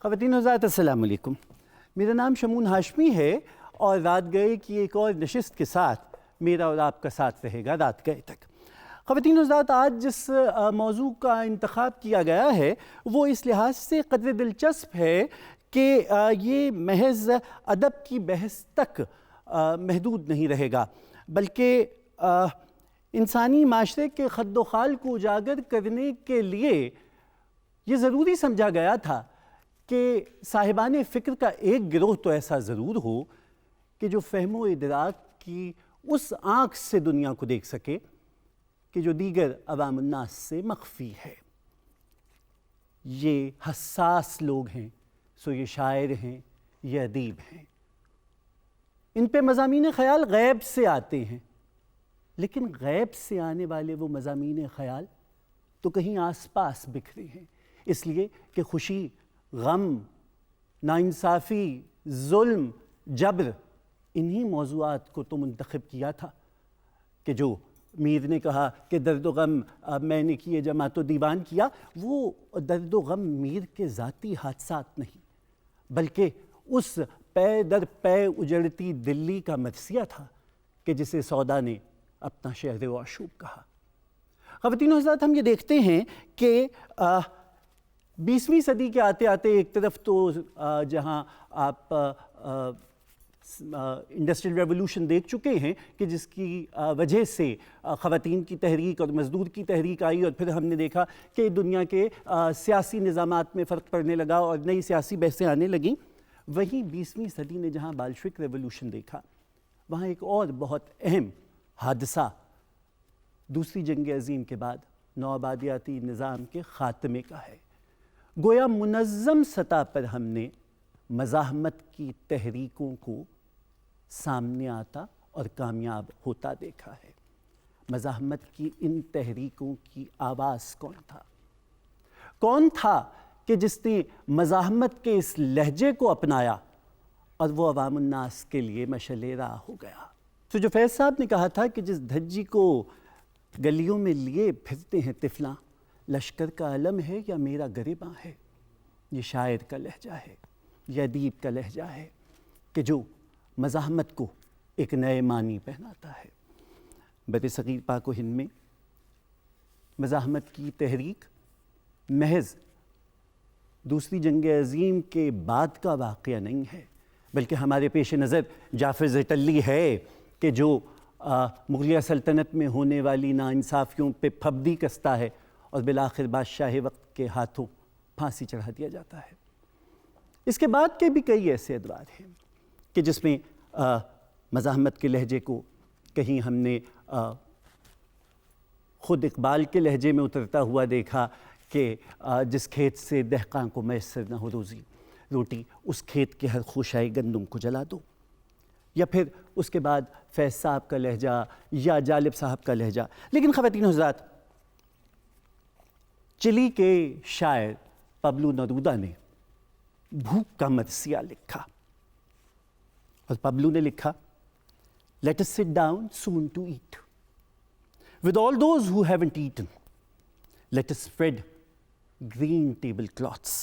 خواتین حضرات السلام علیکم، میرا نام شمون ہاشمی ہے اور رات گئے کی ایک اور نشست کے ساتھ میرا اور آپ کا ساتھ رہے گا رات گئے تک۔ خواتین حضرات، آج جس موضوع کا انتخاب کیا گیا ہے وہ اس لحاظ سے قدر دلچسپ ہے کہ یہ محض ادب کی بحث تک محدود نہیں رہے گا، بلکہ انسانی معاشرے کے خد و خال کو اجاگر کرنے کے لیے یہ ضروری سمجھا گیا تھا کہ صاحبان فکر کا ایک گروہ تو ایسا ضرور ہو کہ جو فہم و ادراک کی اس آنکھ سے دنیا کو دیکھ سکے کہ جو دیگر عوام الناس سے مخفی ہے۔ یہ حساس لوگ ہیں، سو یہ شاعر ہیں، یہ ادیب ہیں۔ ان پہ مضامین خیال غیب سے آتے ہیں، لیکن غیب سے آنے والے وہ مضامین خیال تو کہیں آس پاس بکھرے ہیں، اس لیے کہ خوشی، غم، ناانصافی، ظلم، جبر، انہی موضوعات کو تو منتخب کیا تھا کہ جو میر نے کہا کہ درد و غم میں نے کیے جمع تو دیوان کیا، وہ درد و غم میر کے ذاتی حادثات نہیں بلکہ اس پے در پے اجڑتی دلی کا مرثیہ تھا کہ جسے سودا نے اپنا شہر و آشوب کہا۔ خواتین و حضرات، ہم یہ دیکھتے ہیں کہ 20ویں صدی کے آتے آتے ایک طرف تو جہاں آپ انڈسٹریل ریولوشن دیکھ چکے ہیں کہ جس کی وجہ سے خواتین کی تحریک اور مزدور کی تحریک آئی، اور پھر ہم نے دیکھا کہ دنیا کے سیاسی نظامات میں فرق پڑنے لگا اور نئی سیاسی بحثیں آنے لگیں، وہیں 20ویں صدی نے جہاں بالشوک ریولوشن دیکھا، وہاں ایک اور بہت اہم حادثہ دوسری جنگ عظیم کے بعد نوآبادیاتی نظام کے خاتمے کا ہے۔ گویا منظم سطح پر ہم نے مزاحمت کی تحریکوں کو سامنے آتا اور کامیاب ہوتا دیکھا ہے۔ مزاحمت کی ان تحریکوں کی آواز کون تھا کہ جس نے مزاحمت کے اس لہجے کو اپنایا اور وہ عوام الناس کے لیے مشعل راہ ہو گیا؟ تو جو فیض صاحب نے کہا تھا کہ جس دھجی کو گلیوں میں لیے پھرتے ہیں طفلاں، لشکر کا علم ہے یا میرا گریباں ہے، یہ شاعر کا لہجہ ہے، یہ ادیب کا لہجہ ہے کہ جو مزاحمت کو ایک نئے معنی پہناتا ہے۔ بر صغیر پاک و ہند میں مزاحمت کی تحریک محض دوسری جنگ عظیم کے بعد کا واقعہ نہیں ہے، بلکہ ہمارے پیش نظر جعفر زیتلی ہے کہ جو مغلیہ سلطنت میں ہونے والی ناانصافیوں پہ پھبدی کستا ہے اور بالآخر بادشاہ وقت کے ہاتھوں پھانسی چڑھا دیا جاتا ہے۔ اس کے بعد کے بھی کئی ایسے ادوار ہیں کہ جس میں مزاحمت کے لہجے کو کہیں ہم نے خود اقبال کے لہجے میں اترتا ہوا دیکھا کہ جس کھیت سے دہقاں کو میسر نہ ہو روٹی، اس کھیت کے ہر خوشائی گندم کو جلا دو، یا پھر اس کے بعد فیض صاحب کا لہجہ یا جالب صاحب کا لہجہ۔ لیکن خواتین حضرات، چلی کے شاعر پبلو نرودا نے بھوک کا مرثیہ لکھا، اور پبلو نے لکھا "Let us sit down soon to eat. With all those who haven't eaten, let us spread green tablecloths.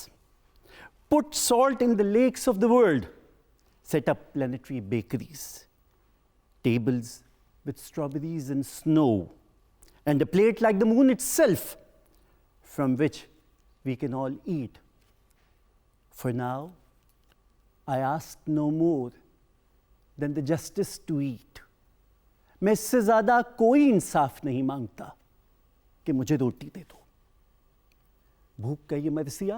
Put salt in the lakes of the world. Set up planetary bakeries. Tables with strawberries and snow, and a plate like the moon itself, from which we can all eat. For now, I ask no more than the justice to eat." میں اس سے زیادہ کوئی انصاف نہیں مانگتا کہ مجھے روٹی دے دو۔ بھوک کا یہ مرثیہ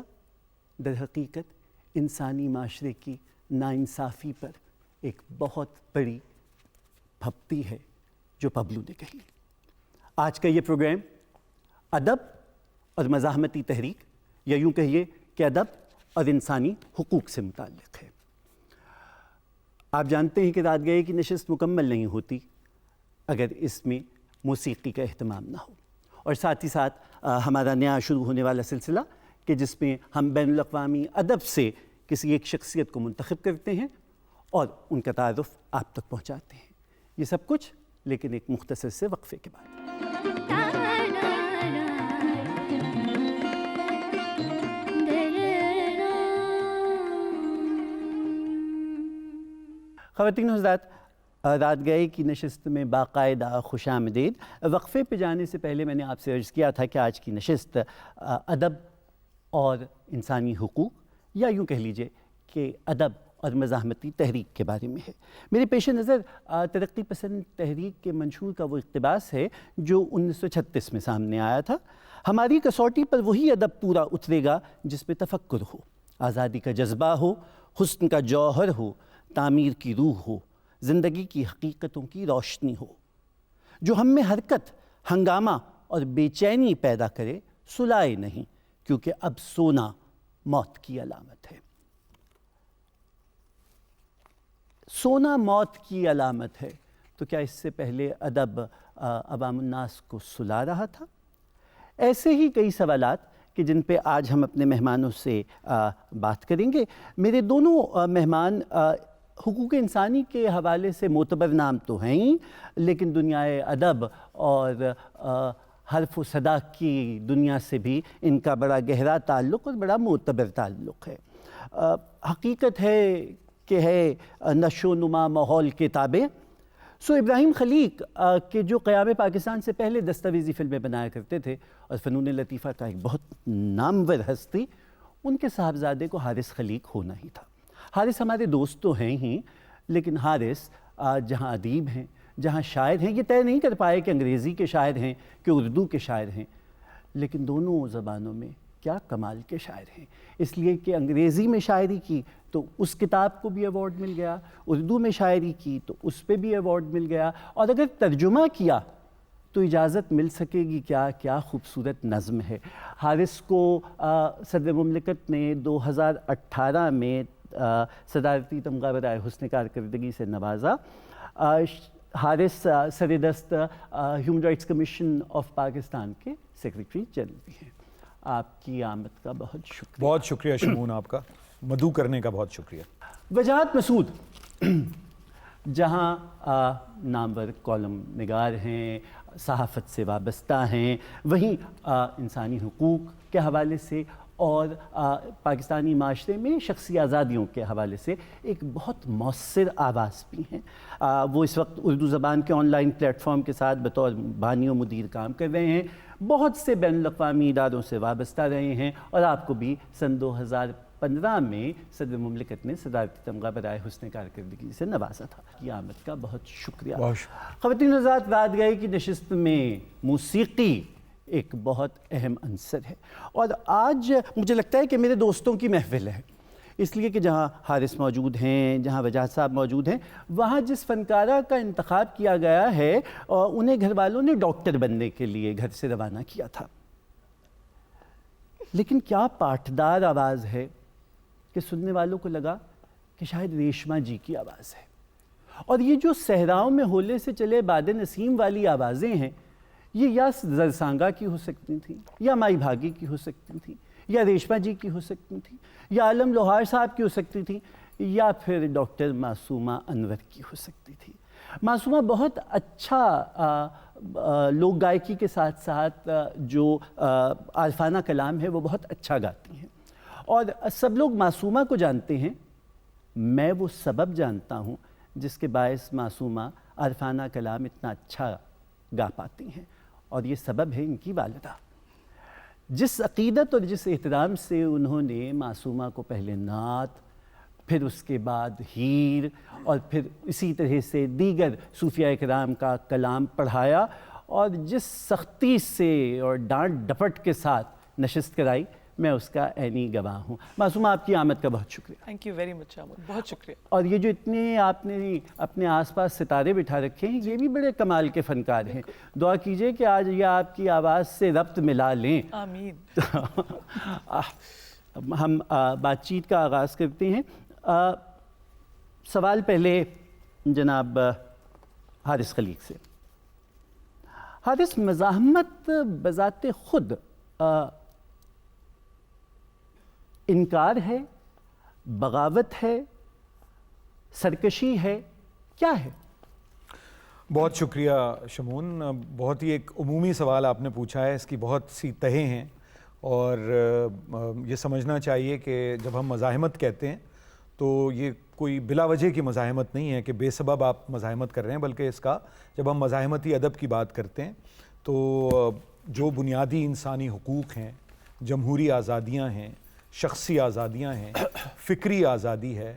در حقیقت انسانی معاشرے کی ناانصافی پر ایک بہت بڑی پھبتی ہے جو پبلو نے کہی۔ آج کا یہ پروگرام ادب اور مزاحمتی تحریک، یا یوں کہیے کہ ادب اور انسانی حقوق سے متعلق ہے۔ آپ جانتے ہیں کہ رات گئے کی نشست مکمل نہیں ہوتی اگر اس میں موسیقی کا اہتمام نہ ہو، اور ساتھ ہی ساتھ ہمارا نیا شروع ہونے والا سلسلہ کہ جس میں ہم بین الاقوامی ادب سے کسی ایک شخصیت کو منتخب کرتے ہیں اور ان کا تعارف آپ تک پہنچاتے ہیں۔ یہ سب کچھ لیکن ایک مختصر سے وقفے کے بعد۔ خواتین و حضرات، رات گئے کی نشست میں باقاعدہ خوش آمدید۔ وقفے پہ جانے سے پہلے میں نے آپ سے عرض کیا تھا کہ آج کی نشست ادب اور انسانی حقوق، یا یوں کہہ لیجئے کہ ادب اور مزاحمتی تحریک کے بارے میں ہے۔ میرے پیش نظر ترقی پسند تحریک کے منشور کا وہ اقتباس ہے جو 1936 میں سامنے آیا تھا۔ ہماری کسوٹی پر وہی ادب پورا اترے گا جس میں تفکر ہو، آزادی کا جذبہ ہو، حسن کا جوہر ہو، تعمیر کی روح ہو، زندگی کی حقیقتوں کی روشنی ہو، جو ہم میں حرکت، ہنگامہ اور بے چینی پیدا کرے، سلائے نہیں، کیونکہ اب سونا موت کی علامت ہے۔ سونا موت کی علامت ہے، تو کیا اس سے پہلے ادب عوام الناس کو سلا رہا تھا؟ ایسے ہی کئی سوالات کہ جن پہ آج ہم اپنے مہمانوں سے بات کریں گے۔ میرے دونوں مہمان حقوق انسانی کے حوالے سے معتبر نام تو ہیں ہی، لیکن دنیائے ادب اور حرف و صدا کی دنیا سے بھی ان کا بڑا گہرا تعلق اور بڑا معتبر تعلق ہے۔ حقیقت ہے کہ ہے نشو و نما ماحول کے تابع۔ ابراہیم خلیق کہ جو قیام پاکستان سے پہلے دستاویزی فلمیں بنایا کرتے تھے اور فنون لطیفہ کا ایک بہت نامور ہستی، ان کے صاحبزادے کو حارث خلیق ہونا ہی تھا۔ حارث ہمارے دوست تو ہیں ہی، لیکن حارث جہاں ادیب ہیں، جہاں شاعر ہیں، یہ طے نہیں کر پائے کہ انگریزی کے شاعر ہیں کہ اردو کے شاعر ہیں، لیکن دونوں زبانوں میں کیا کمال کے شاعر ہیں۔ اس لیے کہ انگریزی میں شاعری کی تو اس کتاب کو بھی ایوارڈ مل گیا، اردو میں شاعری کی تو اس پہ بھی ایوارڈ مل گیا، اور اگر ترجمہ کیا تو اجازت مل سکے گی کیا خوبصورت نظم ہے۔ حارث کو صدر مملکت نے 2018 میں صدارتی تمغہ برائے حسن کارکردگی سے نوازا۔ حارث سردست human rights commission of Pakistan کے سیکریٹری جنرل بھی ہیں۔ آپ کی آمد کا بہت شکریہ۔ بہت شکریہ شمون، آپ کا مدعو کرنے کا بہت شکریہ۔ وجاہت مسعود جہاں نامور کالم نگار ہیں، صحافت سے وابستہ ہیں، وہیں انسانی حقوق کے حوالے سے اور پاکستانی معاشرے میں شخصی آزادیوں کے حوالے سے ایک بہت مؤثر آواز بھی ہیں۔ وہ اس وقت اردو زبان کے آن لائن پلیٹ فارم کے ساتھ بطور بانی و مدیر کام کر رہے ہیں، بہت سے بین الاقوامی اداروں سے وابستہ رہے ہیں، اور آپ کو بھی سن 2015 میں صدر مملکت نے صدارتی تمغہ برائے حسن کارکردگی سے نوازا تھا۔ کی آمد کا بہت شکریہ۔ خواتین و حضرات، رات گئے کی نشست میں موسیقی ایک بہت اہم عنصر ہے، اور آج مجھے لگتا ہے کہ میرے دوستوں کی محفل ہے، اس لیے کہ جہاں حارث موجود ہیں، جہاں وجاہت صاحب موجود ہیں، وہاں جس فنکارہ کا انتخاب کیا گیا ہے انہیں گھر والوں نے ڈاکٹر بننے کے لیے گھر سے روانہ کیا تھا، لیکن کیا پاٹدار آواز ہے کہ سننے والوں کو لگا کہ شاید ریشما جی کی آواز ہے۔ اور یہ جو صحراؤں میں ہولے سے چلے باد نسیم والی آوازیں ہیں، یہ یا زرسانگا کی ہو سکتی تھیں، یا مائی بھاگی کی ہو سکتی تھیں، یا ریشما جی کی ہو سکتی تھیں، یا عالم لوہار صاحب کی ہو سکتی تھیں، یا پھر ڈاکٹر معصومہ انور کی ہو سکتی تھی۔ معصومہ بہت اچھا لوک گائکی کے ساتھ ساتھ جو عارفانہ کلام ہے وہ بہت اچھا گاتی ہیں، اور سب لوگ معصومہ کو جانتے ہیں، میں وہ سبب جانتا ہوں جس کے باعث معصومہ عارفانہ کلام اتنا اچھا گا پاتی ہیں، اور یہ سبب ہے ان کی والدہ۔ جس عقیدت اور جس احترام سے انہوں نے معصومہ کو پہلے نعت، پھر اس کے بعد ہیر، اور پھر اسی طرح سے دیگر صوفیاء کرام کا کلام پڑھایا، اور جس سختی سے اور ڈانٹ ڈپٹ کے ساتھ نشست کرائی، میں اس کا عینی گواہ ہوں۔ معصومہ، آپ کی آمد کا بہت شکریہ۔ تھینک یو ویری مچ عامر، بہت شکریہ۔ اور یہ جو اتنے آپ نے اپنے آس پاس ستارے بٹھا رکھے ہیں، یہ بھی بڑے کمال کے فنکار ہیں۔ دعا کیجئے کہ آج یہ آپ کی آواز سے ربط ملا لیں۔ آمین۔ ہم بات چیت کا آغاز کرتے ہیں۔ سوال پہلے جناب حارث خلیق سے۔ حارث، مزاحمت بذات خود انکار ہے، بغاوت ہے، سرکشی ہے، کیا ہے؟ بہت شکریہ شمون، بہت ہی ایک عمومی سوال آپ نے پوچھا ہے، اس کی بہت سی تہیں ہیں، اور یہ سمجھنا چاہیے کہ جب ہم مزاحمت کہتے ہیں تو یہ کوئی بلا وجہ کی مزاحمت نہیں ہے کہ بے سبب آپ مزاحمت کر رہے ہیں، بلکہ اس کا جب ہم مزاحمتی ادب کی بات کرتے ہیں تو جو بنیادی انسانی حقوق ہیں، جمہوری آزادیاں ہیں، شخصی آزادیاں ہیں، فکری آزادی ہے،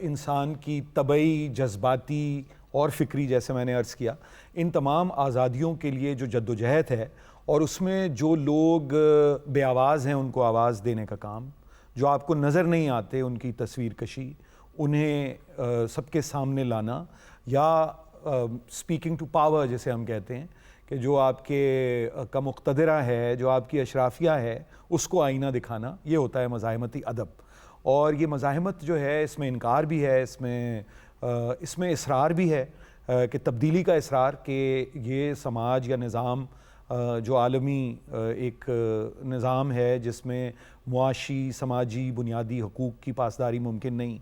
انسان کی طبعی، جذباتی اور فکری، جیسے میں نے عرض کیا، ان تمام آزادیوں کے لیے جو جدوجہد ہے، اور اس میں جو لوگ بے آواز ہیں ان کو آواز دینے کا کام، جو آپ کو نظر نہیں آتے ان کی تصویر کشی، انہیں سب کے سامنے لانا، یا اسپیکنگ ٹو پاور جسے ہم کہتے ہیں، کہ جو آپ کے کا مقتدرہ ہے، جو آپ کی اشرافیہ ہے، اس کو آئینہ دکھانا، یہ ہوتا ہے مزاحمتی ادب۔ اور یہ مزاحمت جو ہے، اس میں انکار بھی ہے، اس میں اصرار بھی ہے، کہ تبدیلی کا اصرار، کہ یہ سماج یا نظام جو عالمی ایک نظام ہے جس میں معاشی، سماجی بنیادی حقوق کی پاسداری ممکن نہیں،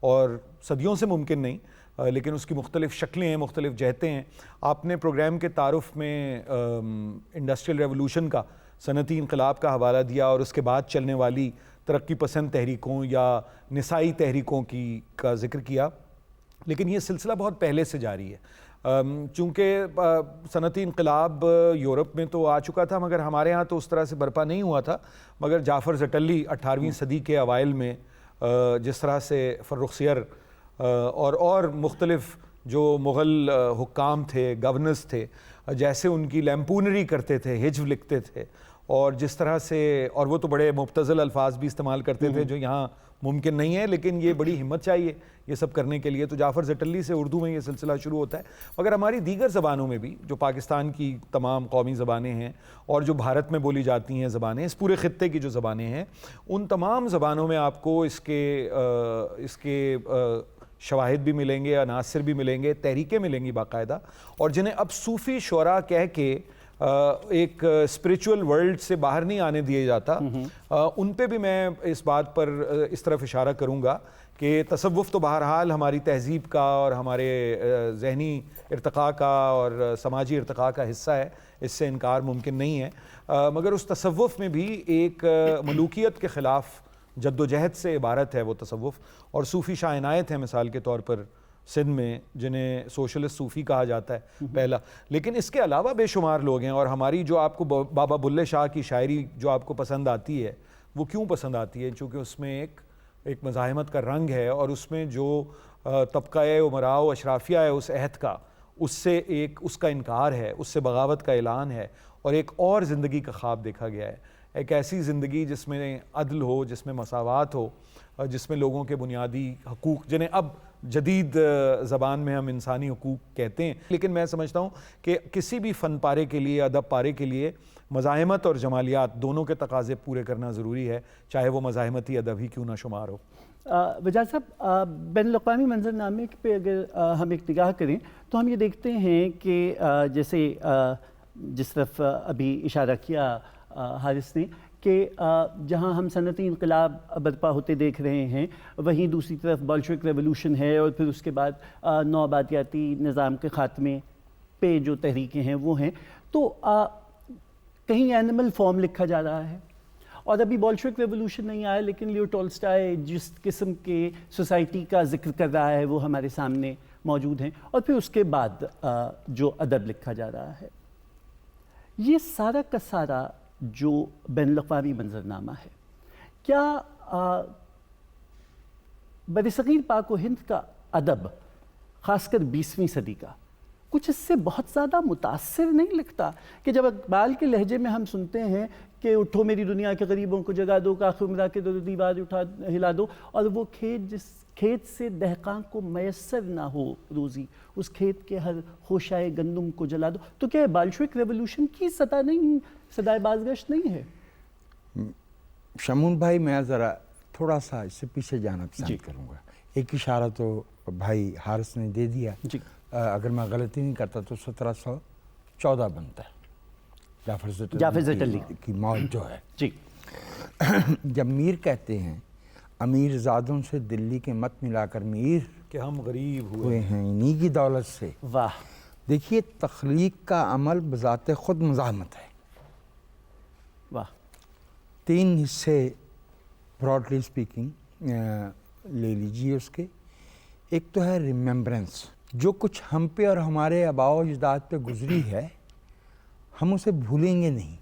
اور صدیوں سے ممکن نہیں، لیکن اس کی مختلف شکلیں ہیں، مختلف جہتیں ہیں۔ آپ نے پروگرام کے تعارف میں انڈسٹریل ریولوشن کا، صنعتی انقلاب کا حوالہ دیا، اور اس کے بعد چلنے والی ترقی پسند تحریکوں یا نسائی تحریکوں کا ذکر کیا، لیکن یہ سلسلہ بہت پہلے سے جاری ہے۔ چونکہ صنعتی انقلاب یورپ میں تو آ چکا تھا، مگر ہمارے ہاں تو اس طرح سے برپا نہیں ہوا تھا، مگر جعفر زٹلی 18ویں صدی کے اوائل میں جس طرح سے فرخ سیر اور مختلف جو مغل حکام تھے، گورنرز تھے، جیسے ان کی لیمپونری کرتے تھے، ہجو لکھتے تھے، اور جس طرح سے، اور وہ تو بڑے مبتذل الفاظ بھی استعمال کرتے تھے جو یہاں ممکن نہیں ہے، لیکن یہ بڑی ہمت چاہیے یہ سب کرنے کے لیے۔ تو جعفر زٹلی سے اردو میں یہ سلسلہ شروع ہوتا ہے، مگر ہماری دیگر زبانوں میں بھی، جو پاکستان کی تمام قومی زبانیں ہیں اور جو بھارت میں بولی جاتی ہیں زبانیں، اس پورے خطے کی جو زبانیں ہیں، ان تمام زبانوں میں آپ کو اس کے شواہد بھی ملیں گے، عناصر بھی ملیں گے، تحریکیں ملیں گی باقاعدہ، اور جنہیں اب صوفی شعراء کہہ کے ایک اسپریچول ورلڈ سے باہر نہیں آنے دیا جاتا۔ ان پہ بھی میں اس بات پر اس طرف اشارہ کروں گا کہ تصوف تو بہرحال ہماری تہذیب کا اور ہمارے ذہنی ارتقاء کا اور سماجی ارتقاء کا حصہ ہے، اس سے انکار ممکن نہیں ہے، مگر اس تصوف میں بھی ایک ملوکیت کے خلاف جدوجہد سے عبارت ہے وہ تصوف۔ اور صوفی شاہ عنایت ہیں مثال کے طور پر سندھ میں، جنہیں سوشلسٹ صوفی کہا جاتا ہے پہلا، لیکن اس کے علاوہ بے شمار لوگ ہیں۔ اور ہماری جو آپ کو بابا بلے شاہ کی شاعری جو آپ کو پسند آتی ہے، وہ کیوں پسند آتی ہے؟ چونکہ اس میں ایک مزاحمت کا رنگ ہے، اور اس میں جو طبقہ امراء و اشرافیہ ہے اس عہد کا، اس کا انکار ہے، اس سے بغاوت کا اعلان ہے، اور ایک اور زندگی کا خواب دیکھا گیا ہے، ایک ایسی زندگی جس میں عدل ہو، جس میں مساوات ہو، جس میں لوگوں کے بنیادی حقوق، جنہیں اب جدید زبان میں ہم انسانی حقوق کہتے ہیں، لیکن میں سمجھتا ہوں کہ کسی بھی فن پارے کے لیے، ادب پارے کے لیے مزاحمت اور جمالیات دونوں کے تقاضے پورے کرنا ضروری ہے، چاہے وہ مزاحمتی ادب ہی کیوں نہ شمار ہو۔ وجاہت صاحب، بین الاقوامی منظرنامے پہ اگر ہم ایک نگاہ کریں تو ہم یہ دیکھتے ہیں کہ جیسے جس طرف ابھی اشارہ کیا حارث نے، کہ جہاں ہم صنعتی انقلاب برپا ہوتے دیکھ رہے ہیں، وہیں دوسری طرف بولشوک ریولوشن ہے، اور پھر اس کے بعد نوآبادیاتی نظام کے خاتمے پہ جو تحریکیں ہیں وہ ہیں، تو کہیں اینیمل فارم لکھا جا رہا ہے، اور ابھی بولشوک ریولوشن نہیں آیا، لیکن لیو ٹولسٹائے جس قسم کے سوسائٹی کا ذکر کر رہا ہے وہ ہمارے سامنے موجود ہیں، اور پھر اس کے بعد جو ادب لکھا جا رہا ہے، یہ سارا کا سارا جو بین الاقوامی منظرنامہ ہے، کیا برصغیر پاک و ہند کا ادب، خاص کر 20ویں صدی کا، کچھ اس سے بہت زیادہ متاثر نہیں لگتا؟ کہ جب اقبال کے لہجے میں ہم سنتے ہیں کہ اٹھو میری دنیا کے غریبوں کو جگا دو، کاخ عمرہ کے در دیوار اٹھا ہلا دو، اور وہ کھیت جس کھیت سے دہقاں کو میسر نہ ہو روزی، اس کھیت کے ہر خوشائے گندم کو جلا دو، تو کیا بولشوک ریولوشن کی سطح نہیں، صدائے بازگشت نہیں ہے؟ شمون بھائی، میں ذرا تھوڑا سا اس سے پیچھے جانا پسند کروں گا۔ ایک اشارہ تو بھائی حارث نے دے دیا، اگر میں غلطی نہیں کرتا تو 1714 بنتا ہے جعفر زٹلی کی موت جو ہے۔ جی، جب میر کہتے ہیں امیر زادوں سے دلی کے مت ملا کر میر کہ ہم غریب ہوئے ہیں انہی کی دولت سے، واہ! دیکھیے تخلیق کا عمل بذات خود مزاحمت ہے۔ واہ! 3 حصے براڈلی اسپیکنگ لے لیجیے اس کے۔ ایک تو ہے ریممبرنس، جو کچھ ہم پہ اور ہمارے آباء و اجداد پہ گزری ہے ہم اسے بھولیں گے نہیں،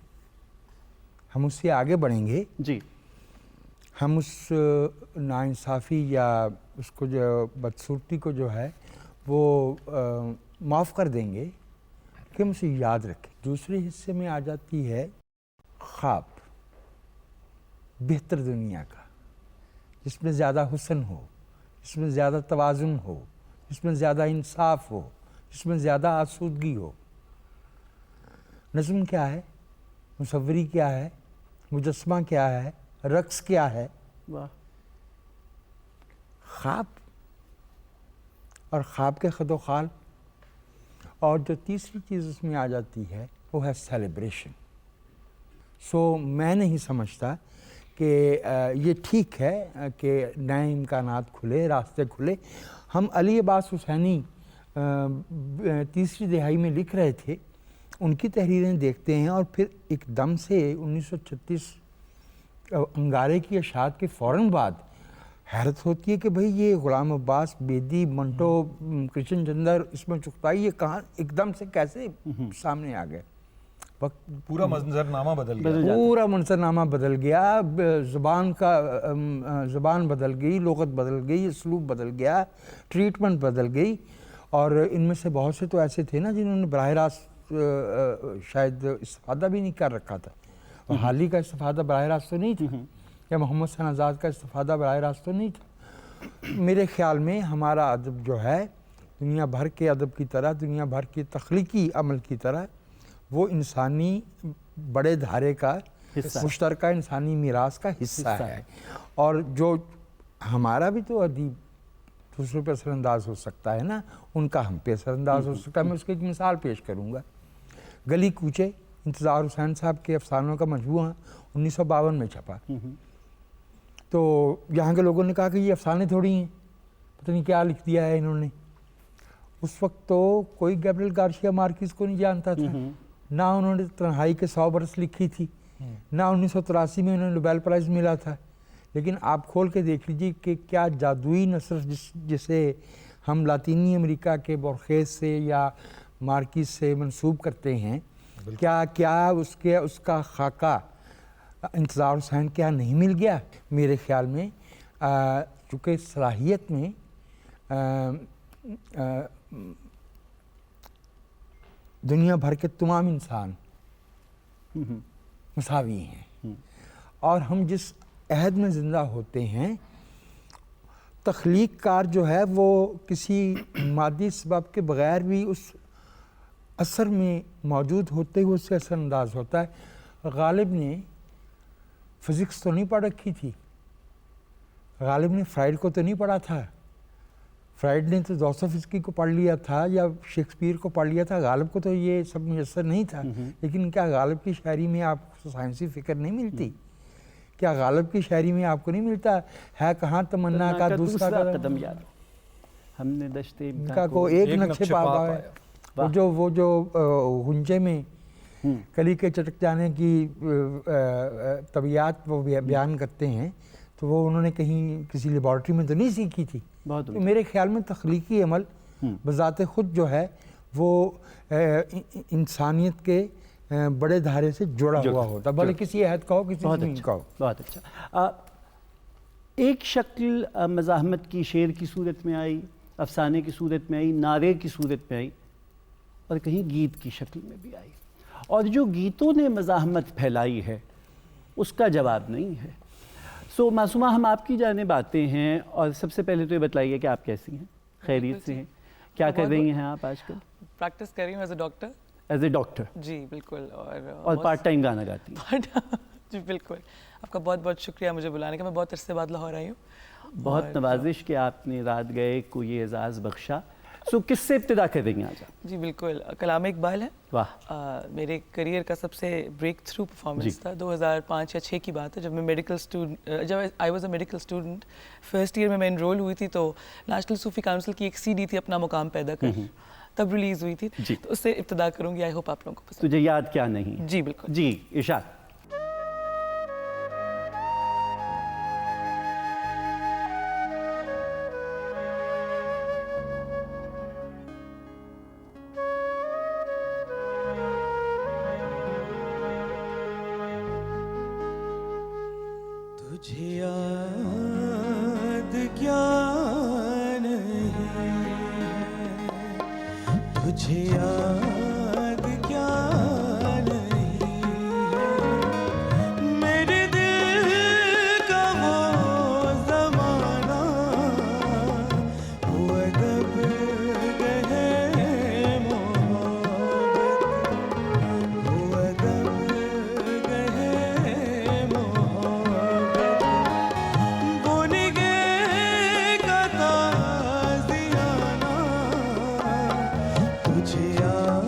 ہم اس سے آگے بڑھیں گے. جی. ہم اس ناانصافی یا اس کو جو بدصورتی کو جو ہے وہ معاف کر دیں گے کہ ہم اسے یاد رکھیں. دوسرے حصے میں آ جاتی ہے خواب، بہتر دنیا کا، جس میں زیادہ حسن ہو، جس میں زیادہ توازن ہو، جس میں زیادہ انصاف ہو، جس میں زیادہ آسودگی ہو. نظم کیا ہے، مصوری کیا ہے، مجسمہ کیا ہے، رقص کیا ہے؟ واہ. خواب، اور خواب کے خد و خال. اور جو تیسری چیز اس میں آ جاتی ہے وہ ہے سیلیبریشن. سو میں نہیں سمجھتا کہ یہ ٹھیک ہے کہ نئے امکانات کھلے، راستے کھلے. ہم علی عباس حسینی تیسری دہائی میں لکھ رہے تھے، ان کی تحریریں دیکھتے ہیں اور پھر ایک دم سے 1936 انگارے کی اشاعت کے فوراً بعد حیرت ہوتی ہے کہ بھئی یہ غلام عباس، بیدی، منٹو، کرشن چندر، اسماعیل چغتائی، یہ کہاں ایک دم سے کیسے سامنے آ گئے؟ وقت پورا منظرنامہ بدل گیا. پورا منظرنامہ بدل گیا، زبان بدل گئی، لغت بدل گئی، اسلوب بدل گیا، ٹریٹمنٹ بدل گئی. اور ان میں سے بہت سے تو ایسے تھے نا جنہوں نے براہ راست شاید استفادہ بھی نہیں کر رکھا تھا. اور حالی کا استفادہ براہ راست تو نہیں تھا، یا محمد حسین آزاد کا استفادہ براہ راست تو نہیں تھا. میرے خیال میں ہمارا ادب جو ہے دنیا بھر کے ادب کی طرح، دنیا بھر کے تخلیقی عمل کی طرح، وہ انسانی بڑے دھارے کا مشترکہ انسانی میراث کا حصہ ہے. اور جو ہمارا بھی تو ادیب دوسروں پہ اثر انداز ہو سکتا ہے نا، ان کا ہم پہ اثر انداز ہو سکتا ہے. میں اس کی ایک مثال پیش کروں گا. گلی کوچے انتظار حسین صاحب کے افسانوں کا مجموعہ 1952 میں چھپا. تو یہاں کے لوگوں نے کہا کہ یہ افسانے تھوڑی ہیں، پتہ نہیں کیا لکھ دیا ہے انہوں نے. اس وقت تو کوئی گیبریل گارشیا مارکیز کو نہیں جانتا تھا، نہ انہوں نے تنہائی کے 100 برس لکھی تھی، نہ 1983 میں انہوں نے نوبیل پرائز ملا تھا. لیکن آپ کھول کے دیکھ لیجیے کہ کیا جادوئی نثر جسے ہم لاطینی امریکہ کے بورخیز سے یا مارکیز سے منسوب کرتے ہیں، کیا اس کا خاکہ انتظار حسین کیا نہیں مل گیا؟ میرے خیال میں چونکہ صلاحیت میں دنیا بھر کے تمام انسان مساوی ہیں، اور ہم جس عہد میں زندہ ہوتے ہیں، تخلیق کار جو ہے وہ کسی مادی سبب کے بغیر بھی اس اثر میں موجود ہوتے ہوئے اس سے اثر انداز ہوتا ہے. غالب نے فزکس تو نہیں پڑھ رکھی تھی، غالب نے فرائیڈ کو تو نہیں پڑھا تھا، فرائیڈ نے تو دوستویفسکی کو پڑھ لیا تھا یا شیکسپیئر کو پڑھ لیا تھا. غالب کو تو یہ سب میسر نہیں تھا. لیکن کیا غالب کی شاعری میں آپ کو سائنسی فکر نہیں ملتی؟ کیا غالب کی شاعری میں آپ کو نہیں ملتا ہے کہاں تمنا کا دوسرا قدم یاد ہم نے دشتے کا کو ایک نقشے پا پایا. وہ جو غنچے میں کلی کے چٹک جانے کی طبیعت وہ بیان کرتے ہیں، تو وہ انہوں نے کہیں کسی لیبارٹری میں تو نہیں سیکھی تھی. تو میرے خیال میں تخلیقی عمل بذات خود جو ہے وہ انسانیت کے بڑے دھارے سے جڑا ہوا ہوتا، بھلے کسی عہد کا ہو، کسی زمین کا ہو. بہت اچھا. ایک شکل مزاحمت کی شعر کی صورت میں آئی، افسانے کی صورت میں آئی، نعرے کی صورت میں آئی، اور کہیں گیت کی شکل میں بھی آئی. اور جو گیتوں نے مزاحمت پھیلائی ہے اس کا جواب نہیں ہے. سو معصومہ، ہم آپ کی جانب آتے ہیں، اور سب سے پہلے تو یہ بتلائیے کہ آپ کیسی ہیں، خیریت سے ہیں، کیا کر رہی ہیں آپ آج کل؟ پریکٹس کر رہی ہوں as a doctor. As a doctor? جی بالکل. اور پارٹ ٹائم گانا گاتی ہیں؟ جی بالکل. آپ کا بہت بہت شکریہ مجھے بلانے کا. میں بہت عرصے بعد لاہور آئی ہوں. بہت نوازش کہ آپ نے رات گئے کو یہ اعزاز بخشا. سو کس سے ابتدا کر دیں گے آج آپ؟ جی بالکل. کلام اقبال ہے. واہ. میرے کریئر کا سب سے بریک تھرو پرفارمنس تھا. 2005 یا 6 کی بات ہے، جب میں میڈیکل اسٹوڈنٹ، جب I was a medical student, first year میں انرول ہوئی تھی، تو نیشنل صوفی کاؤنسل کی ایک CD تھی اپنا مقام پیدا کر، تب ریلیز ہوئی تھی. تو اس سے ابتدا کروں گی. آئی ہوپ آپ لوگوں کو پسند. تجھے یاد کیا نہیں؟ جی بالکل. جی ارشاد. تجھے یاد کیا نہیں ہے، تجھے یاد کیا نہیں ہے، میرے دل کا وہ زمانہ، وہ ادب گہے محبت، وہ ادب گہے محبت، وہ نگہ کا تازیانہ، تجھے یاد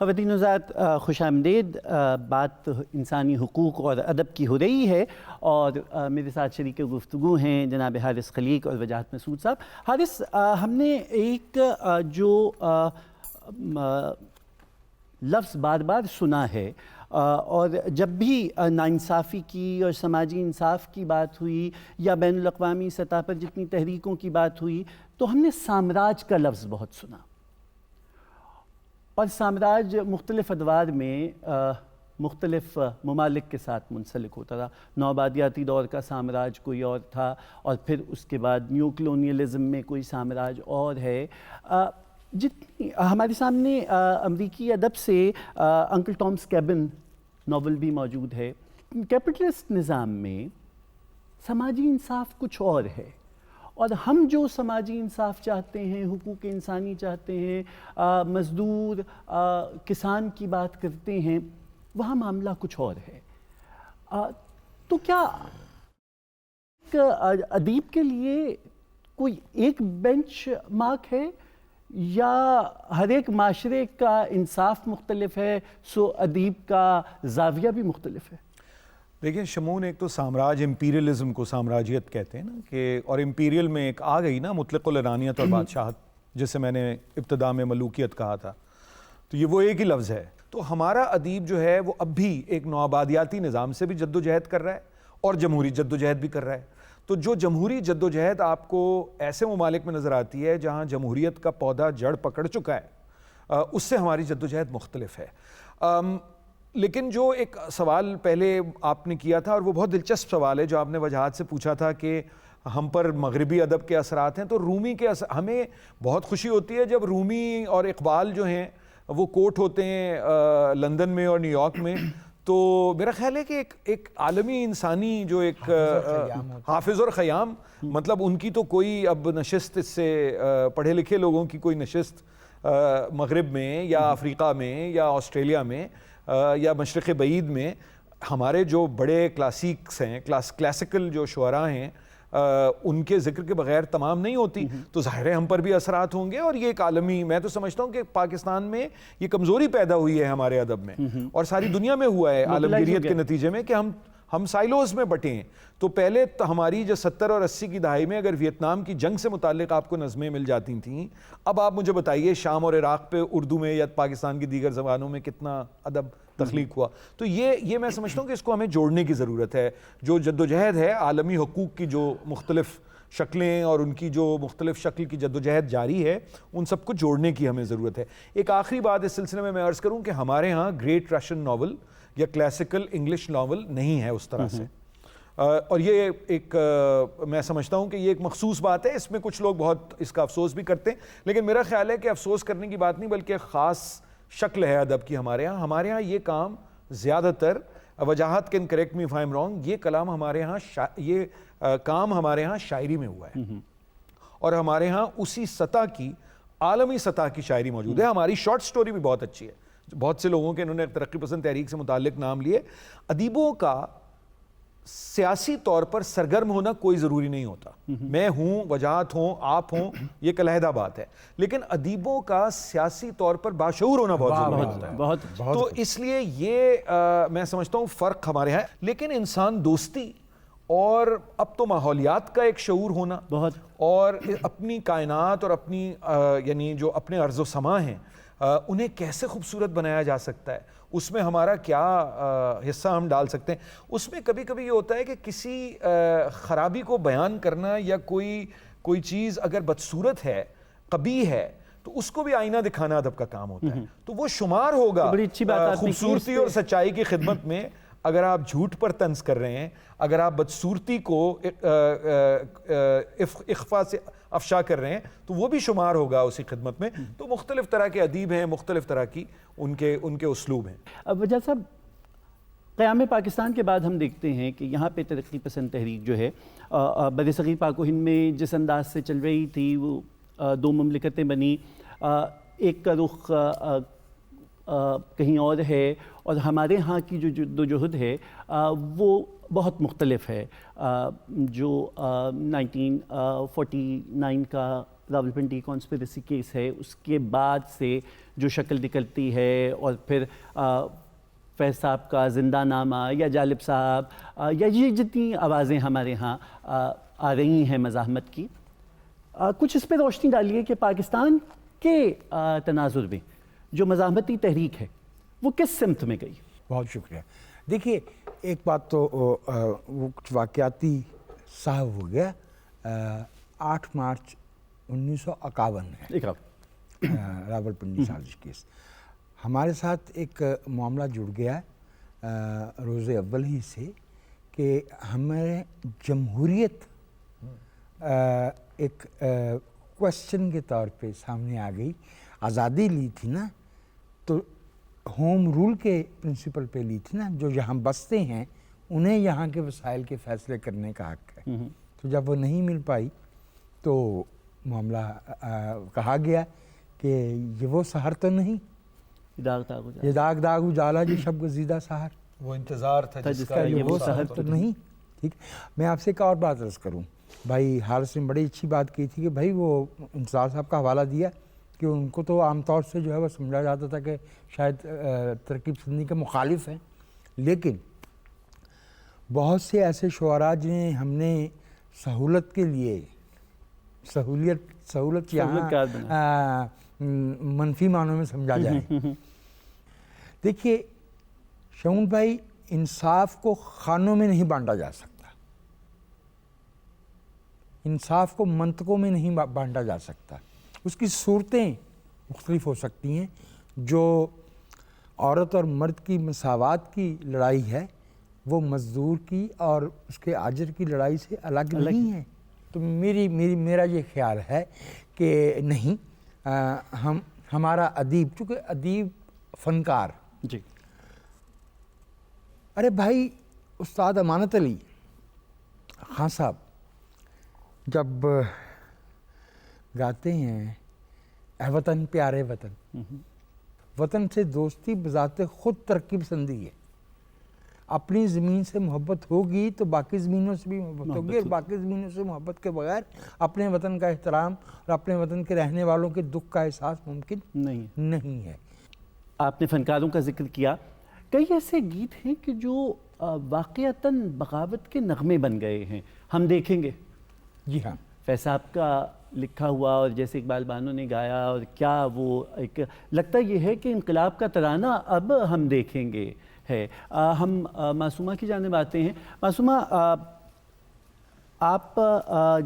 خواتین حضرات خوش آمدید. بات انسانی حقوق اور ادب کی ہو رہی ہے اور میرے ساتھ شریک گفتگو ہیں جناب حارث خلیق اور وجاہت مسعود صاحب. حارث، ہم نے ایک جو لفظ بار بار سنا ہے اور جب بھی ناانصافی کی اور سماجی انصاف کی بات ہوئی یا بین الاقوامی سطح پر جتنی تحریکوں کی بات ہوئی تو ہم نے سامراج کا لفظ بہت سنا. اور سامراج مختلف ادوار میں مختلف ممالک کے ساتھ منسلک ہوتا تھا. نوآبادیاتی دور کا سامراج کوئی اور تھا اور پھر اس کے بعد نیو کلونیلزم میں کوئی سامراج اور ہے. جتنی ہمارے سامنے امریکی ادب سے انکل ٹامس کیبن ناول بھی موجود ہے. کیپٹلسٹ نظام میں سماجی انصاف کچھ اور ہے اور ہم جو سماجی انصاف چاہتے ہیں، حقوق انسانی چاہتے ہیں، مزدور کسان کی بات کرتے ہیں، وہاں معاملہ کچھ اور ہے. تو کیا ادیب کے لیے کوئی ایک بینچ مارک ہے یا ہر ایک معاشرے کا انصاف مختلف ہے سو ادیب کا زاویہ بھی مختلف ہے؟ دیکھیں شمون، ایک تو سامراج امپیریلزم کو سامراجیت کہتے ہیں نا، کہ اور امپیریل میں ایک آ گئی نا مطلق العنانیت اور بادشاہت، جسے میں نے ابتدا میں ملوکیت کہا تھا، تو یہ وہ ایک ہی لفظ ہے. تو ہمارا ادیب جو ہے وہ اب بھی ایک نوآبادیاتی نظام سے بھی جد و جہد کر رہا ہے اور جمہوری جد و جہد بھی کر رہا ہے. تو جو جمہوری جد و جہد آپ کو ایسے ممالک میں نظر آتی ہے جہاں جمہوریت کا پودا جڑ پکڑ چکا ہے، اس سے ہماری جد و جہد مختلف ہے. لیکن جو ایک سوال پہلے آپ نے کیا تھا اور وہ بہت دلچسپ سوال ہے جو آپ نے وجاہت سے پوچھا تھا کہ ہم پر مغربی ادب کے اثرات ہیں. تو رومی کے ہمیں بہت خوشی ہوتی ہے جب رومی اور اقبال جو ہیں وہ کوٹ ہوتے ہیں لندن میں اور نیو یارک میں. تو میرا خیال ہے کہ ایک عالمی انسانی جو ایک حافظ اور خیام، مطلب ان کی تو کوئی اب نشست، اس سے پڑھے لکھے لوگوں کی کوئی نشست مغرب میں یا افریقہ میں یا آسٹریلیا میں یا مشرق بعید میں، ہمارے جو بڑے کلاسیکس ہیں، کلاسیکل جو شعراء ہیں، ان کے ذکر کے بغیر تمام نہیں ہوتی. تو ظاہر ہے ہم پر بھی اثرات ہوں گے اور یہ ایک عالمی، میں تو سمجھتا ہوں کہ پاکستان میں یہ کمزوری پیدا ہوئی ہے ہمارے ادب میں اور ساری دنیا میں ہوا ہے عالمگیریت کے نتیجے میں کہ ہم سائلوز میں بٹے ہیں. تو پہلے ہماری جو 70 اور 80 کی دہائی میں اگر ویتنام کی جنگ سے متعلق آپ کو نظمیں مل جاتی تھیں، اب آپ مجھے بتائیے شام اور عراق پہ اردو میں یا پاکستان کی دیگر زبانوں میں کتنا ادب تخلیق ہوا. تو یہ میں سمجھتا ہوں کہ اس کو ہمیں جوڑنے کی ضرورت ہے. جو جد و جہد ہے عالمی حقوق کی، جو مختلف شکلیں اور ان کی جو مختلف شکل کی جد و جہد جاری ہے، ان سب کو جوڑنے کی ہمیں ضرورت ہے. ایک آخری بات اس سلسلے میں عرض کروں کہ ہمارے ہاں گریٹ رشین ناول یا کلاسیکل انگلش ناول نہیں ہے اس طرح سے، اور یہ ایک میں سمجھتا ہوں کہ یہ ایک مخصوص بات ہے. اس میں کچھ لوگ بہت اس کا افسوس بھی کرتے ہیں، لیکن میرا خیال ہے کہ افسوس کرنے کی بات نہیں بلکہ خاص شکل ہے ادب کی ہمارے ہاں یہ کام زیادہ تر، Wajahat can correct me if I am wrong, یہ کلام ہمارے ہاں یہ کام ہمارے ہاں شاعری میں ہوا ہے اور ہمارے ہاں اسی سطح کی، عالمی سطح کی شاعری موجود ہے. ہماری شارٹ سٹوری بھی بہت اچھی ہے. بہت سے لوگوں کے انہوں نے ترقی پسند تحریک سے متعلق نام لیے. ادیبوں کا سیاسی طور پر سرگرم ہونا کوئی ضروری نہیں ہوتا. میں ہوں، وجاہت ہوں، آپ ہوں، یہ ایک علیحدہ بات ہے، لیکن ادیبوں کا سیاسی طور پر باشعور ہونا بہت ضروری ہوتا ہے. تو اس لیے یہ میں سمجھتا ہوں فرق ہمارے یہاں. لیکن انسان دوستی اور اب تو ماحولیات کا ایک شعور ہونا بہت، اور اپنی کائنات اور اپنی یعنی جو اپنے ارض و سما ہیں انہیں کیسے خوبصورت بنایا جا سکتا ہے، اس میں ہمارا کیا حصہ ہم ڈال سکتے ہیں. اس میں کبھی کبھی یہ ہوتا ہے کہ کسی خرابی کو بیان کرنا یا کوئی چیز اگر بدصورت ہے، قبیح ہے، تو اس کو بھی آئینہ دکھانا ادب کا کام ہوتا ہے. تو وہ شمار ہوگا خوبصورتی اور سچائی کی خدمت میں. اگر آپ جھوٹ پر طنز کر رہے ہیں، اگر آپ بدصورتی کو اخفا سے افشا کر رہے ہیں، تو وہ بھی شمار ہوگا اسی خدمت میں. تو مختلف طرح کے ادیب ہیں، مختلف طرح کی ان کے اسلوب ہیں. وجہ صاحب، قیام پاکستان کے بعد ہم دیکھتے ہیں کہ یہاں پہ ترقی پسند تحریک جو ہے بر صغیر پاک و ہند میں جس انداز سے چل رہی تھی، وہ دو مملکتیں بنی، ایک کا رخ کہیں اور ہے، اور ہمارے ہاں کی جو جدوجہد ہے وہ بہت مختلف ہے. جو 1949 کا راولپنڈی کانسپریسی کیس ہے اس کے بعد سے جو شکل نکلتی ہے، اور پھر فیض صاحب کا زندہ نامہ یا جالب صاحب یا یہ جتنی آوازیں ہمارے ہاں آ رہی ہیں مزاحمت کی، کچھ اس پہ روشنی ڈالیے کہ پاکستان کے تناظر میں جو مزاحمتی تحریک ہے وہ کس سمت میں گئی؟ بہت شکریہ. دیکھیے ایک بات تو وہ کچھ واقعاتی صاحب ہو گیا. 8 مارچ 1951 ہے راولپنڈی سازش کیس. ہمارے ساتھ ایک معاملہ جڑ گیا روز اول ہی سے کہ ہمیں جمہوریت ایک کوشچن کے طور پہ سامنے آ گئی. آزادی لی تھی نا تو ہوم رول کے پرنسپل پہ لی تھی نا، جو یہاں بستے ہیں انہیں یہاں کے وسائل کے فیصلے کرنے کا حق ہے. تو جب وہ نہیں مل پائی تو معاملہ کہا گیا کہ یہ وہ سحر تو نہیں، یہ داغ داغ اجالا جو شب گزیدہ سحر، وہ انتظار تھا جس کا یہ وہ سحر تو نہیں. ٹھیک. میں آپ سے ایک اور بات عرض کروں. بھائی حارث نے بڑی اچھی بات کی تھی کہ بھائی وہ انتظار صاحب کا حوالہ دیا کہ ان کو تو عام طور سے جو ہے وہ سمجھا جاتا تھا کہ شاید ترکیب پسندی کے مخالف ہیں، لیکن بہت سے ایسے شعراء جنہیں ہم نے سہولت کے لیے سہولت یہاں منفی معنوں میں سمجھا جائے. دیکھیے شمون بھائی، انصاف کو خانوں میں نہیں بانٹا جا سکتا، انصاف کو منطقوں میں نہیں بانٹا جا سکتا. اس کی صورتیں مختلف ہو سکتی ہیں. جو عورت اور مرد کی مساوات کی لڑائی ہے وہ مزدور کی اور اس کے آجر کی لڑائی سے الگ نہیں ہے. تو میرا یہ خیال ہے کہ نہیں، ہمارا ادیب، چونکہ ادیب فنکار، جی ارے بھائی استاد امانت علی خان صاحب جب گاتے ہیں اے وطن پیارے وطن، وطن سے دوستی بذات خود ترقی پسندی ہے. اپنی زمین سے محبت ہوگی تو باقی زمینوں سے بھی محبت ہوگی، اور باقی زمینوں سے محبت کے بغیر اپنے وطن کا احترام اور اپنے وطن کے رہنے والوں کے دکھ کا احساس ممکن نہیں ہے. آپ نے فنکاروں کا ذکر کیا. کئی ایسے گیت ہیں کہ جو واقعتاً بغاوت کے نغمے بن گئے ہیں، ہم دیکھیں گے. جی ہاں، فیض صاحب کا لکھا ہوا اور جیسے اقبال بانو نے گایا، اور کیا وہ ایک لگتا یہ ہے کہ انقلاب کا ترانہ اب ہم دیکھیں گے ہے. ہم معصومہ کی جانب آتے ہیں. معصومہ، آپ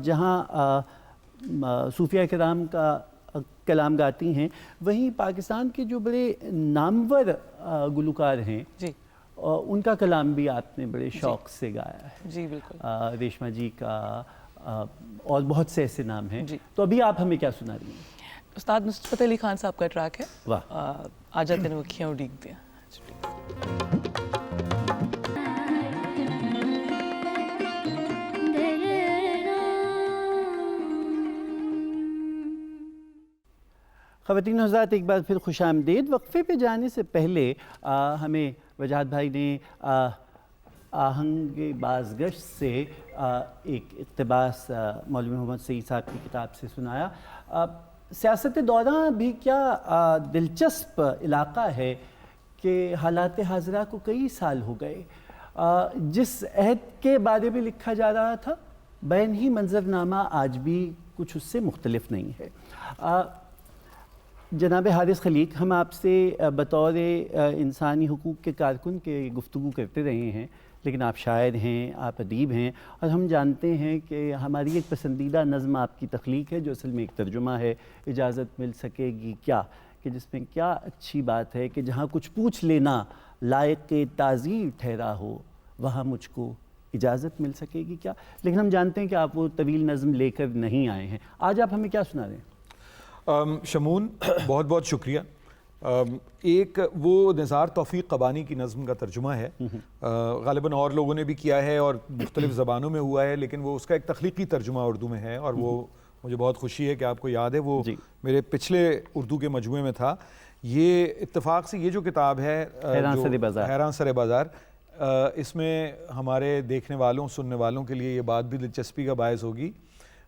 جہاں صوفیہ کرام کا کلام گاتی ہیں، وہیں پاکستان کے جو بڑے نامور گلوکار ہیں جی ان کا کلام بھی آپ نے بڑے شوق سے گایا ہے. جی بالکل. ریشما جی کا اور بہت سے ایسے نام ہیں. جی. تو ابھی آپ ہمیں کیا سنا رہی ہیں؟ استاد نصرت فتح علی خان صاحب کا ٹریک ہے. واہ. آ جاتے ہیں وکھیاں اڈیگدے ہیں. خواتین و حضرات، ایک بار پھر خوش آمدید. وقفے پہ جانے سے پہلے ہمیں وجاہت بھائی نے آہنگ بازگشت سے ایک اقتباس مولوی محمد سعید صاحب کی کتاب سے سنایا. سیاست دوراں بھی کیا دلچسپ علاقہ ہے کہ حالات حاضرہ کو کئی سال ہو گئے. جس عہد کے بارے میں لکھا جا رہا تھا بین ہی منظرنامہ آج بھی کچھ اس سے مختلف نہیں ہے. جناب حارث خلیق، ہم آپ سے بطور انسانی حقوق کے کارکن کے گفتگو کرتے رہے ہیں، لیکن آپ شاعر ہیں، آپ ادیب ہیں، اور ہم جانتے ہیں کہ ہماری ایک پسندیدہ نظم آپ کی تخلیق ہے جو اصل میں ایک ترجمہ ہے، اجازت مل سکے گی کیا، کہ جس میں کیا اچھی بات ہے کہ جہاں کچھ پوچھ لینا لائق تعزیر ٹھہرا ہو وہاں مجھ کو اجازت مل سکے گی کیا. لیکن ہم جانتے ہیں کہ آپ وہ طویل نظم لے کر نہیں آئے ہیں. آج آپ ہمیں کیا سنا رہے ہیں؟ شمون، بہت بہت شکریہ. ایک وہ نثار توفیق قبانی کی نظم کا ترجمہ ہے، غالباً اور لوگوں نے بھی کیا ہے اور مختلف زبانوں میں ہوا ہے، لیکن وہ اس کا ایک تخلیقی ترجمہ اردو میں ہے، اور وہ مجھے بہت خوشی ہے کہ آپ کو یاد ہے، وہ میرے پچھلے اردو کے مجموعے میں تھا. یہ اتفاق سے یہ جو کتاب ہے حیران سر بازار، اس میں ہمارے دیکھنے والوں سننے والوں کے لیے یہ بات بھی دلچسپی کا باعث ہوگی.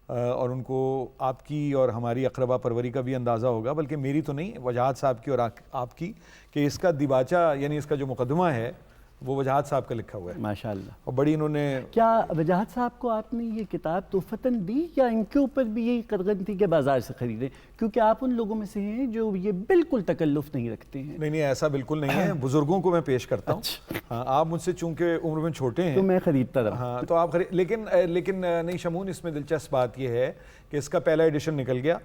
اور ان کو آپ کی اور ہماری اقربا پروری کا بھی اندازہ ہوگا، بلکہ میری تو نہیں، وجاہت صاحب کی اور آپ کی، کہ اس کا دیباچہ یعنی اس کا جو مقدمہ ہے وہ وجاہت صاحب کا لکھا ہوا ہے، ماشاءاللہ۔ اور بڑی انہوں نے کیا وجاہت صاحب کو آپ نے یہ کتاب تحفتاً دی یا ان کے اوپر بھی یہی قدغن تھی کہ بازار سے خریدیں؟ کیونکہ آپ ان لوگوں میں سے ہیں جو یہ بالکل تکلف نہیں رکھتے ہیں۔ نہیں ایسا بالکل نہیں ہے، بزرگوں کو میں پیش کرتا ہوں، ہاں آپ مجھ سے چونکہ عمر میں چھوٹے ہیں تو میں خریدتا رہا۔ ہاں تو آپ لیکن نہیں شمون، اس میں دلچسپ بات یہ ہے کہ اس کا پہلا ایڈیشن نکل گیا،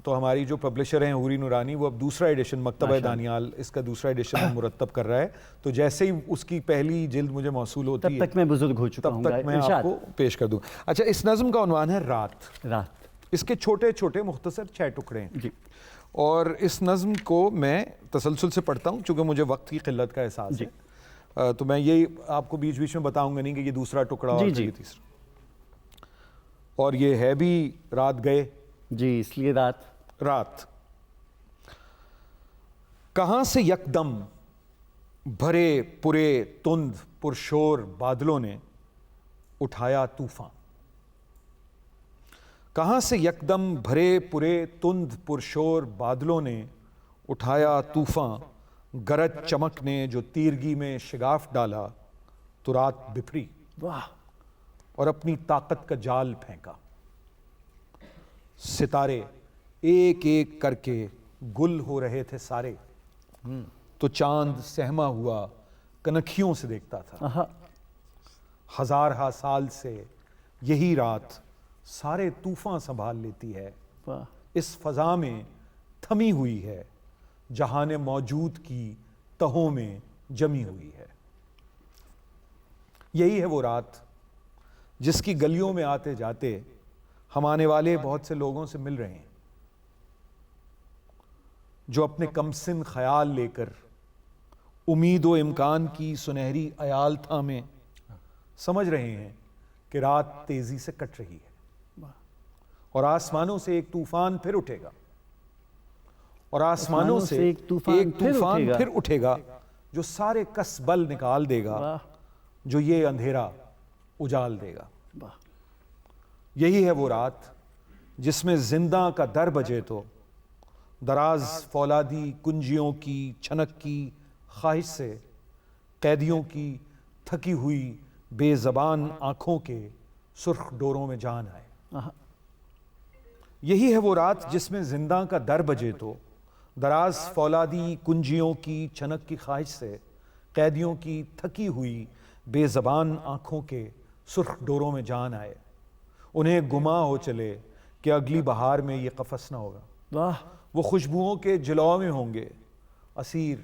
تو ہماری جو پبلشر ہیں حوری نورانی، وہ اب دوسرا ایڈیشن مکتبہ دانیال اس کا دوسرا ایڈیشن مرتب کر رہا ہے، تو جیسے ہی اس کی پہلی جلد مجھے موصول ہوتی ہے تب تک میں بزرگ ہو چکا ہوں تب تک میں آپ کو پیش کر دوں۔ اچھا، اس نظم کا عنوان ہے رات۔ رات۔ اس کے چھوٹے چھوٹے مختصر 6 ٹکڑے ہیں جی۔ اور اس نظم کو میں تسلسل سے پڑھتا ہوں چونکہ مجھے وقت کی قلت کا احساس ہے، تو میں یہ آپ کو بیچ بیچ میں بتاؤں گا نہیں کہ یہ دوسرا ٹکڑا اور یہ تیسرا، اور یہ ہے بھی رات گئے۔ جی، اس لیے رات کہاں سے یکدم بھرے پورے تند پرشور بادلوں نے اٹھایا طوفان، کہاں سے یکدم بھرے پورے تند پرشور بادلوں نے اٹھایا طوفان، گرج چمک نے جو تیرگی میں شگاف ڈالا تو رات بپھری اور اپنی طاقت کا جال پھینکا، ستارے ایک ایک کر کے گل ہو رہے تھے سارے، تو چاند سہما ہوا کنکھیوں سے دیکھتا تھا، ہزارہا سال سے یہی رات سارے طوفان سنبھال لیتی ہے، اس فضا میں تھمی ہوئی ہے جہان موجود کی تہوں میں جمی ہوئی ہے۔ یہی ہے وہ رات جس کی گلیوں میں آتے جاتے ہم آنے والے بہت سے لوگوں سے مل رہے ہیں، جو اپنے کمسن خیال لے کر امید و امکان کی سنہری عیال تھامے سمجھ رہے ہیں کہ رات تیزی سے کٹ رہی ہے، اور آسمانوں سے ایک طوفان پھر اٹھے گا، اور آسمانوں سے ایک طوفان پھر اٹھے گا جو سارے کس بل نکال دے گا، جو یہ اندھیرا اجال دے گا۔ یہی ہے وہ رات جس میں زندہ کا در بجے تو دراز فولادی کنجیوں کی چھنک کی خواہش سے قیدیوں کی تھکی ہوئی بے زبان آنکھوں کے سرخ ڈوروں میں جان آئے۔ یہی ہے وہ رات جس میں زندہ کا در بجے تو دراز فولادی کنجیوں کی چھنک کی خواہش سے قیدیوں کی تھکی ہوئی بے زبان آنکھوں کے سرخ ڈوروں میں جان آئے، انہیں گما ہو چلے کہ اگلی بہار میں یہ قفس نہ ہوگا، وہ خوشبوؤں کے جلو میں ہوں گے، اسیر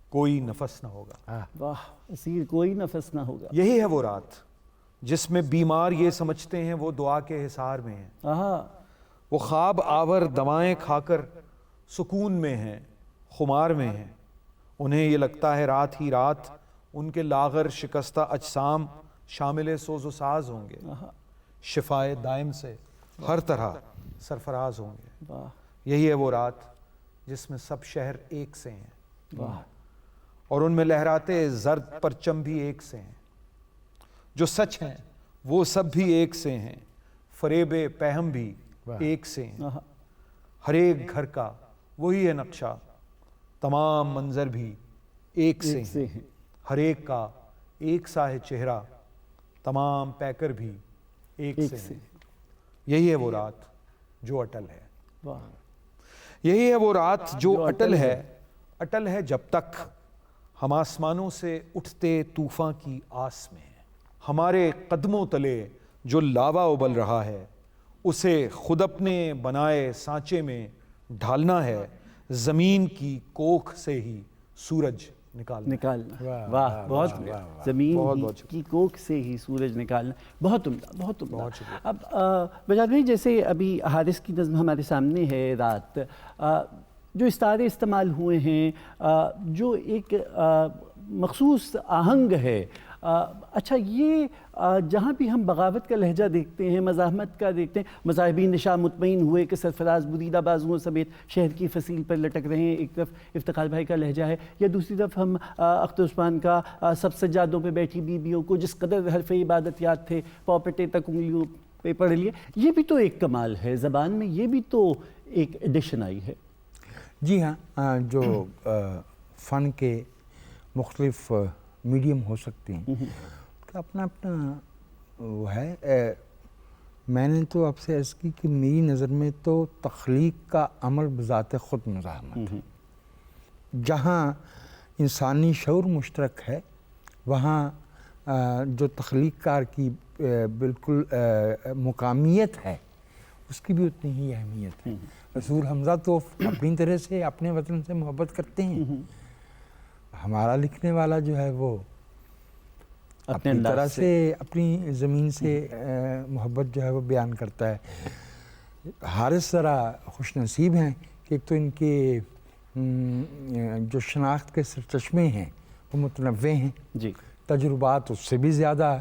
کوئی نفس نہ ہوگا۔ اسیر کوئی نفس نہ ہوگا۔ یہی ہے وہ رات جس میں بیمار یہ سمجھتے ہیں وہ دعا کے حصار میں ہیں، وہ خواب آور دوائیں کھا کر سکون میں ہیں، خمار میں ہیں، انہیں یہ لگتا ہے رات ہی رات ان کے لاغر شکستہ اجسام شامل سوز و ساز ہوں گے، شفائے دائم سے ہر طرح سرفراز ہوں گے۔ یہی ہے وہ رات جس میں سب شہر ایک سے ہیں، اور ان میں لہراتے زرد پرچم بھی ایک سے ہیں، جو سچ ہیں وہ سب بھی ایک سے ہیں، فریب پہم بھی ایک سے ہیں، ہر ایک گھر کا وہی ہے نقشہ، تمام منظر بھی ایک سے ہیں، ہر ایک کا ایک سا ہے چہرہ، تمام پیکر بھی ایک سے ہیں۔ یہی ہے وہ رات جو اٹل ہے، یہی ہے وہ رات جو اٹل ہے جب تک ہم آسمانوں سے اٹھتے طوفان کی آس میں ہیں، ہمارے قدموں تلے جو لاوا ابل رہا ہے اسے خود اپنے بنائے سانچے میں ڈھالنا ہے، زمین کی کوکھ سے ہی سورج نکالنا۔ واہ، بہت زمین کی کوکھ سے ہی سورج نکالنا، بہت عمدہ، بہت عمدہ۔ اب وجاہت بھائی، جیسے ابھی حارث کی نظم ہمارے سامنے ہے رات، جو استعارے استعمال ہوئے ہیں، جو ایک مخصوص آہنگ ہے، اچھا یہ جہاں بھی ہم بغاوت کا لہجہ دیکھتے ہیں، مزاحمت کا دیکھتے ہیں، مذاہبین نشاء مطمئن ہوئے کہ سرفراز بریدہ بازوؤں سمیت شہر کی فصیل پر لٹک رہے ہیں، ایک طرف افتخار بھائی کا لہجہ ہے، یا دوسری طرف ہم اختر عثمان کا سب سجادوں پہ بیٹھی بیویوں کو جس قدر حرف عبادت یاد تھے، پاؤ پٹے تک انگلیوں پہ پڑھ لیے. یہ بھی تو ایک کمال ہے زبان میں, یہ بھی تو ایک ایڈیشن آئی ہے. جی ہاں, جو فن کے مختلف میڈیم ہو سکتے ہیں کا اپنا اپنا وہ ہے. میں نے تو آپ سے عرض کی کہ میری نظر میں تو تخلیق کا عمل بذات خود مزاحمت ہے. جہاں انسانی شعور مشترک ہے وہاں جو تخلیق کار کی بالکل مقامیت ہے اس کی بھی اتنی ہی اہمیت ہے. رسول حمزہ تو اپنی طرح سے اپنے وطن سے محبت کرتے ہیں. ہمارا لکھنے والا جو ہے وہ اپنی طرح سے اپنی زمین سے محبت جو ہے وہ بیان کرتا ہے. حارث ذرا خوش نصیب ہیں کہ ایک تو ان کے جو شناخت کے سرچشمے ہیں وہ متنوع ہیں, جی تجربات اس سے بھی زیادہ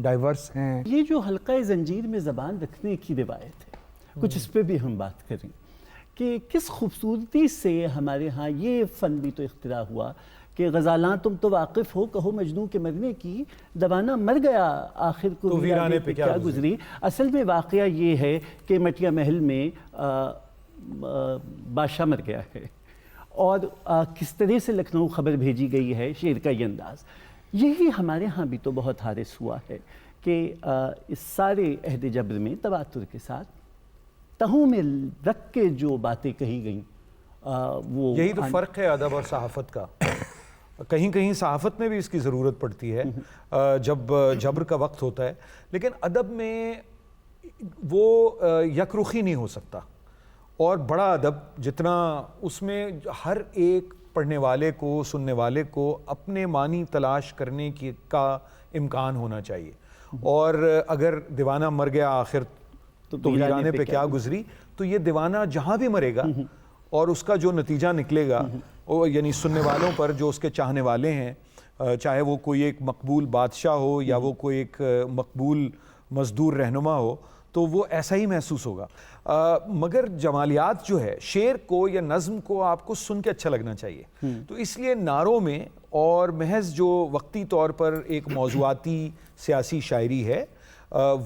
ڈائیورس ہیں. یہ جو حلقہ زنجیر میں زبان رکھنے کی روایت ہے, کچھ اس پہ بھی ہم بات کریں کہ کس خوبصورتی سے ہمارے ہاں یہ فن بھی تو اختراع ہوا کہ غزالاں تم تو واقف ہو, کہو مجنوں کے مرنے کی, دیوانہ مر گیا آخر کو تو ویرانے پہ کیا گزری. اصل میں واقعہ یہ ہے کہ مٹیا محل میں بادشاہ مر گیا ہے اور کس طرح سے لکھنؤ خبر بھیجی گئی ہے, شعر کا یہ انداز. یہی ہمارے ہاں بھی تو بہت حارث ہوا ہے کہ اس سارے عہد جبر میں تواتر کے ساتھ تہوں میں رکھ کے جو باتیں کہی گئیں وہ یہی تو فرق ہے ادب اور صحافت کا. کہیں کہیں صحافت میں بھی اس کی ضرورت پڑتی ہے جب جبر کا وقت ہوتا ہے, لیکن ادب میں وہ یک رخی نہیں ہو سکتا. اور بڑا ادب جتنا اس میں ہر ایک پڑھنے والے کو, سننے والے کو اپنے معنی تلاش کرنے کی کا امکان ہونا چاہیے. اور اگر دیوانہ مر گیا آخر تو ویرانے پہ کیا گزری, تو یہ دیوانہ جہاں بھی مرے گا اور اس کا جو نتیجہ نکلے گا وہ یعنی سننے والوں پر جو اس کے چاہنے والے ہیں, چاہے وہ کوئی ایک مقبول بادشاہ ہو یا وہ کوئی ایک مقبول مزدور رہنما ہو, تو وہ ایسا ہی محسوس ہوگا. مگر جمالیات جو ہے, شعر کو یا نظم کو آپ کو سن کے اچھا لگنا چاہیے. تو اس لیے نعروں میں اور محض جو وقتی طور پر ایک موضوعاتی سیاسی شاعری ہے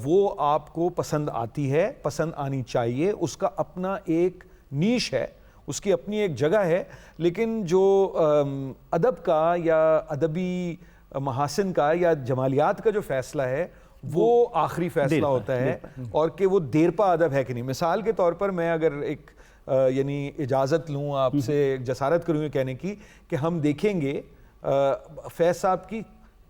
وہ آپ کو پسند آتی ہے, پسند آنی چاہیے. اس کا اپنا ایک نیش ہے, اس کی اپنی ایک جگہ ہے. لیکن جو ادب کا یا ادبی محاسن کا یا جمالیات کا جو فیصلہ ہے وہ آخری فیصلہ ہوتا ہے, اور کہ وہ دیرپا ادب ہے کہ نہیں. مثال کے طور پر میں اگر ایک یعنی اجازت لوں آپ سے, جسارت کروں یہ کہنے کی کہ ہم دیکھیں گے فیض صاحب کی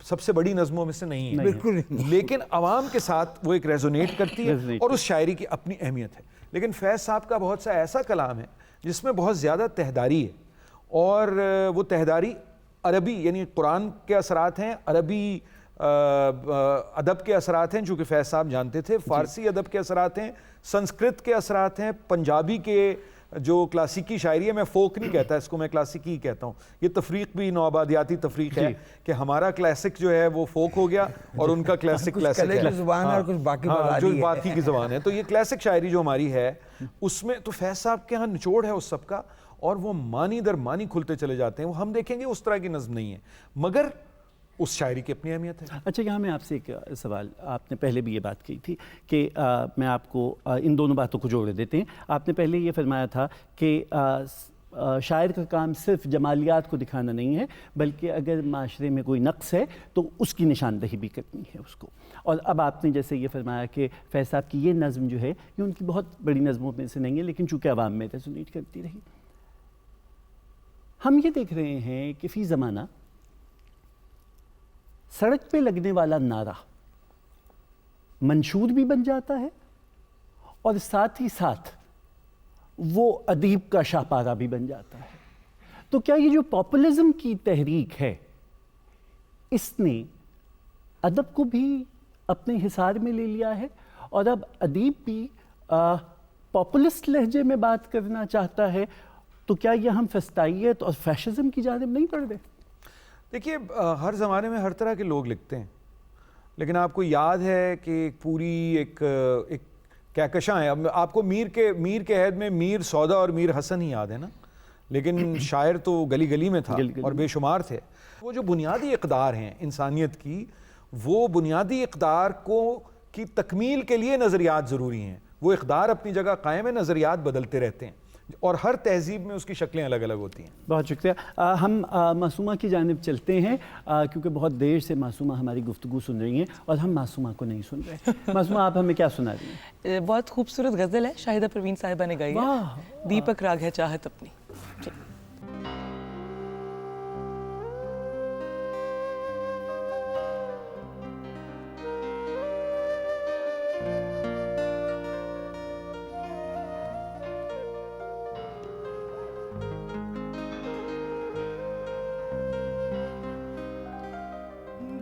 سب سے بڑی نظموں میں سے نہیں ہے, بالکل, لیکن عوام کے ساتھ وہ ایک ریزونیٹ کرتی ہے اور اس شاعری کی اپنی اہمیت ہے. لیکن فیض صاحب کا بہت سا ایسا کلام ہے جس میں بہت زیادہ تہداری ہے, اور وہ تہداری عربی یعنی قرآن کے اثرات ہیں, عربی ادب کے اثرات ہیں چونکہ فیض صاحب جانتے تھے, فارسی ادب کے اثرات ہیں, سنسکرت کے اثرات ہیں, پنجابی کے جو کلاسیکی شاعری ہے, میں فوک نہیں کہتا اس کو, میں کلاسیکی ہی کہتا ہوں. یہ تفریق بھی نوآبادیاتی تفریق ہے کہ ہمارا کلاسک جو ہے وہ فوک ہو گیا اور ان کا کلاسک کلاسک ہے, زبان اور کچھ باقی جو باقی کی زبان ہے. تو یہ کلاسک شاعری جو ہماری ہے اس میں تو فیض صاحب کے ہاں نچوڑ ہے اس سب کا, اور وہ معنی در معنی کھلتے چلے جاتے ہیں. وہ ہم دیکھیں گے اس طرح کی نظم نہیں ہے, مگر اس شاعری کی اپنی اہمیت ہے. اچھا, یہاں میں آپ سے ایک سوال, آپ نے پہلے بھی یہ بات کی تھی کہ میں آپ کو ان دونوں باتوں کو جوڑ دیتے ہیں. آپ نے پہلے یہ فرمایا تھا کہ شاعر کا کام صرف جمالیات کو دکھانا نہیں ہے, بلکہ اگر معاشرے میں کوئی نقص ہے تو اس کی نشاندہی بھی کرنی ہے اس کو. اور اب آپ نے جیسے یہ فرمایا کہ فیض صاحب کی یہ نظم جو ہے یہ ان کی بہت بڑی نظموں میں سے نہیں ہے, لیکن چونکہ عوام میں ریزونیٹ کرتی رہی. ہم یہ دیکھ رہے ہیں کہ فی زمانہ سڑک پہ لگنے والا نعرہ منشور بھی بن جاتا ہے اور ساتھ ہی ساتھ وہ ادیب کا شاہپارہ بھی بن جاتا ہے. تو کیا یہ جو پاپولزم کی تحریک ہے اس نے ادب کو بھی اپنے حصار میں لے لیا ہے, اور اب ادیب بھی پاپولسٹ لہجے میں بات کرنا چاہتا ہے؟ تو کیا یہ ہم فسطائیت اور فیشزم کی جانب نہیں پڑھ رہے؟ دیکھیے, ہر زمانے میں ہر طرح کے لوگ لکھتے ہیں, لیکن آپ کو یاد ہے کہ پوری ایک کہکشاں ہے. آپ کو میر کے عہد میں میر سودا اور میر حسن ہی یاد ہے نا, لیکن شاعر تو گلی گلی میں تھا اور بے شمار تھے. وہ جو بنیادی اقدار ہیں انسانیت کی, وہ بنیادی اقدار کو کی تکمیل کے لیے نظریات ضروری ہیں. وہ اقدار اپنی جگہ قائم ہے, نظریات بدلتے رہتے ہیں, اور ہر تہذیب میں اس کی شکلیں الگ الگ ہوتی ہیں. بہت شکریہ. ہم معصومہ کی جانب چلتے ہیں کیونکہ بہت دیر سے معصومہ ہماری گفتگو سن رہی ہیں اور ہم معصومہ کو نہیں سن رہے. معصومہ آپ ہمیں کیا سنا رہی ہیں؟ بہت خوبصورت غزل ہے, شاہدہ پروین صاحبہ نے گائی ہے, دیپک راگ ہے چاہت اپنی. جی.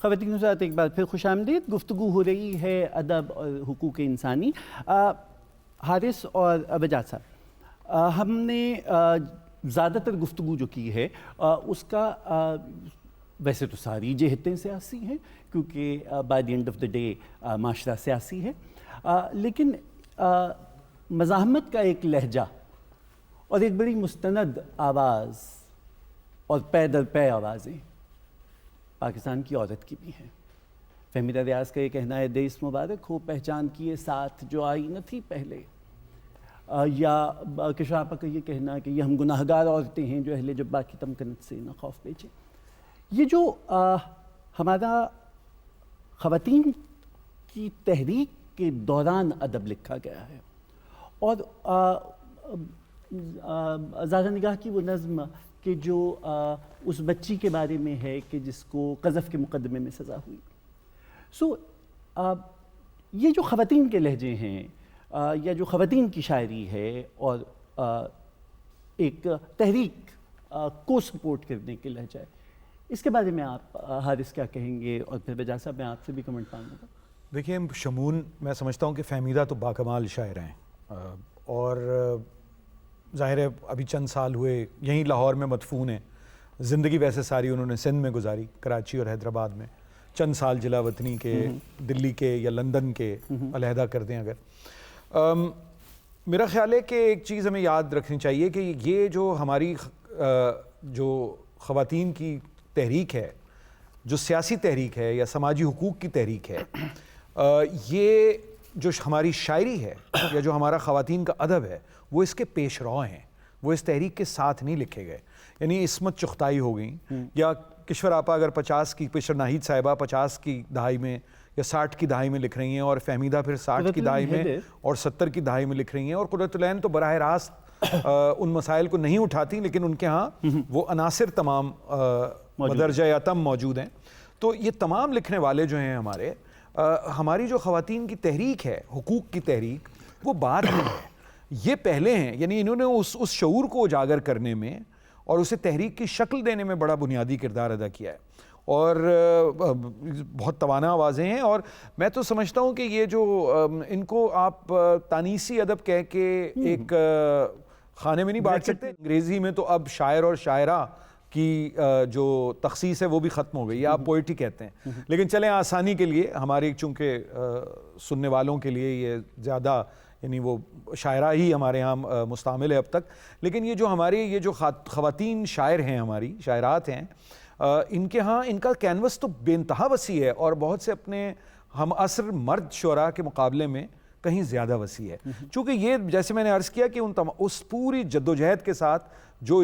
خواتین و حضرات ایک بار پھر خوش آمدید. گفتگو ہو رہی ہے ادب اور حقوق انسانی. حارث اور وجاد صاحب, ہم نے زیادہ تر گفتگو جو کی ہے اس کا ویسے تو ساری جہتیں سیاسی ہیں کیونکہ by the end of the day معاشرہ سیاسی ہے, لیکن مزاحمت کا ایک لہجہ اور ایک بڑی مستند آواز اور پے در پے آوازیں پاکستان کی عورت کی بھی ہیں. فہمیدہ ریاض کا یہ کہنا ہے دیس مبارک ہو پہچان کیے ساتھ جو آئی نہ تھی پہلے, یا کشاپا کا یہ کہنا کہ یہ ہم گناہگار عورتیں ہیں جو اہل جبا کی تمکنت سے نہ خوف بیچیں. یہ جو ہمارا خواتین کی تحریک کے دوران ادب لکھا گیا ہے اور زادہ نگاہ کی وہ نظم کہ جو اس بچی کے بارے میں ہے کہ جس کو قذف کے مقدمے میں سزا ہوئی, سو یہ جو خواتین کے لہجے ہیں یا جو خواتین کی شاعری ہے اور ایک تحریک کو سپورٹ کرنے کے لہجہ ہے, اس کے بارے میں آپ حارث کیا کہیں گے؟ اور پھر وجاد صاحب میں آپ سے بھی کمنٹ مانگوں گا. دیکھیں شمون, میں سمجھتا ہوں کہ فہمیدہ تو باکمال شاعر ہیں اور ظاہر ہے ابھی چند سال ہوئے یہیں لاہور میں مدفون ہیں. زندگی ویسے ساری انہوں نے سندھ میں گزاری, کراچی اور حیدرآباد میں, چند سال جلا وطنی کے دلی کے یا لندن کے علیحدہ کر دیں اگر. میرا خیال ہے کہ ایک چیز ہمیں یاد رکھنی چاہیے کہ یہ جو ہماری جو خواتین کی تحریک ہے, جو سیاسی تحریک ہے یا سماجی حقوق کی تحریک ہے, یہ جو ہماری شاعری ہے یا جو ہمارا خواتین کا ادب ہے وہ اس کے پیش رو ہیں, وہ اس تحریک کے ساتھ نہیں لکھے گئے. یعنی عصمت چغتائی ہو گئیں یا کشور آپا اگر 50 کی کشور ناہید صاحبہ 50 کی دہائی میں یا 60 کی دہائی میں لکھ رہی ہیں اور فہمیدہ پھر 60 کی دہائی میں اور 70 کی دہائی میں لکھ رہی ہیں, اور قرۃ العین تو براہ راست ان مسائل کو نہیں اٹھاتی لیکن ان کے ہاں وہ عناصر تمام مدرجہ یا تم موجود ہیں. تو یہ تمام لکھنے والے جو ہیں ہماری جو خواتین کی تحریک ہے, حقوق کی تحریک, وہ بعد میں ہے, یہ پہلے ہیں. یعنی انہوں نے اس شعور کو اجاگر کرنے میں اور اسے تحریک کی شکل دینے میں بڑا بنیادی کردار ادا کیا ہے, اور بہت توانا آوازیں ہیں. اور میں تو سمجھتا ہوں کہ یہ جو ان کو آپ تانیسی ادب کہہ کے ایک خانے میں نہیں بانٹ سکتے. انگریزی میں تو اب شاعر اور شاعرہ کی جو تخصیص ہے وہ بھی ختم ہو گئی, آپ پوئٹری کہتے ہیں. لیکن چلیں آسانی کے لیے ہماری چونکہ سننے والوں کے لیے یہ زیادہ یعنی وہ شاعرہ ہی ہمارے ہاں مستعمل ہے اب تک. لیکن یہ جو ہماری یہ جو خواتین شاعر ہیں, ہماری شاعرات ہیں, ان کے ہاں ان کا کینوس تو بے انتہا وسیع ہے اور بہت سے اپنے ہم عصر مرد شعراء کے مقابلے میں کہیں زیادہ وسیع ہے. چونکہ یہ جیسے میں نے عرض کیا کہ اس پوری جدوجہد کے ساتھ جو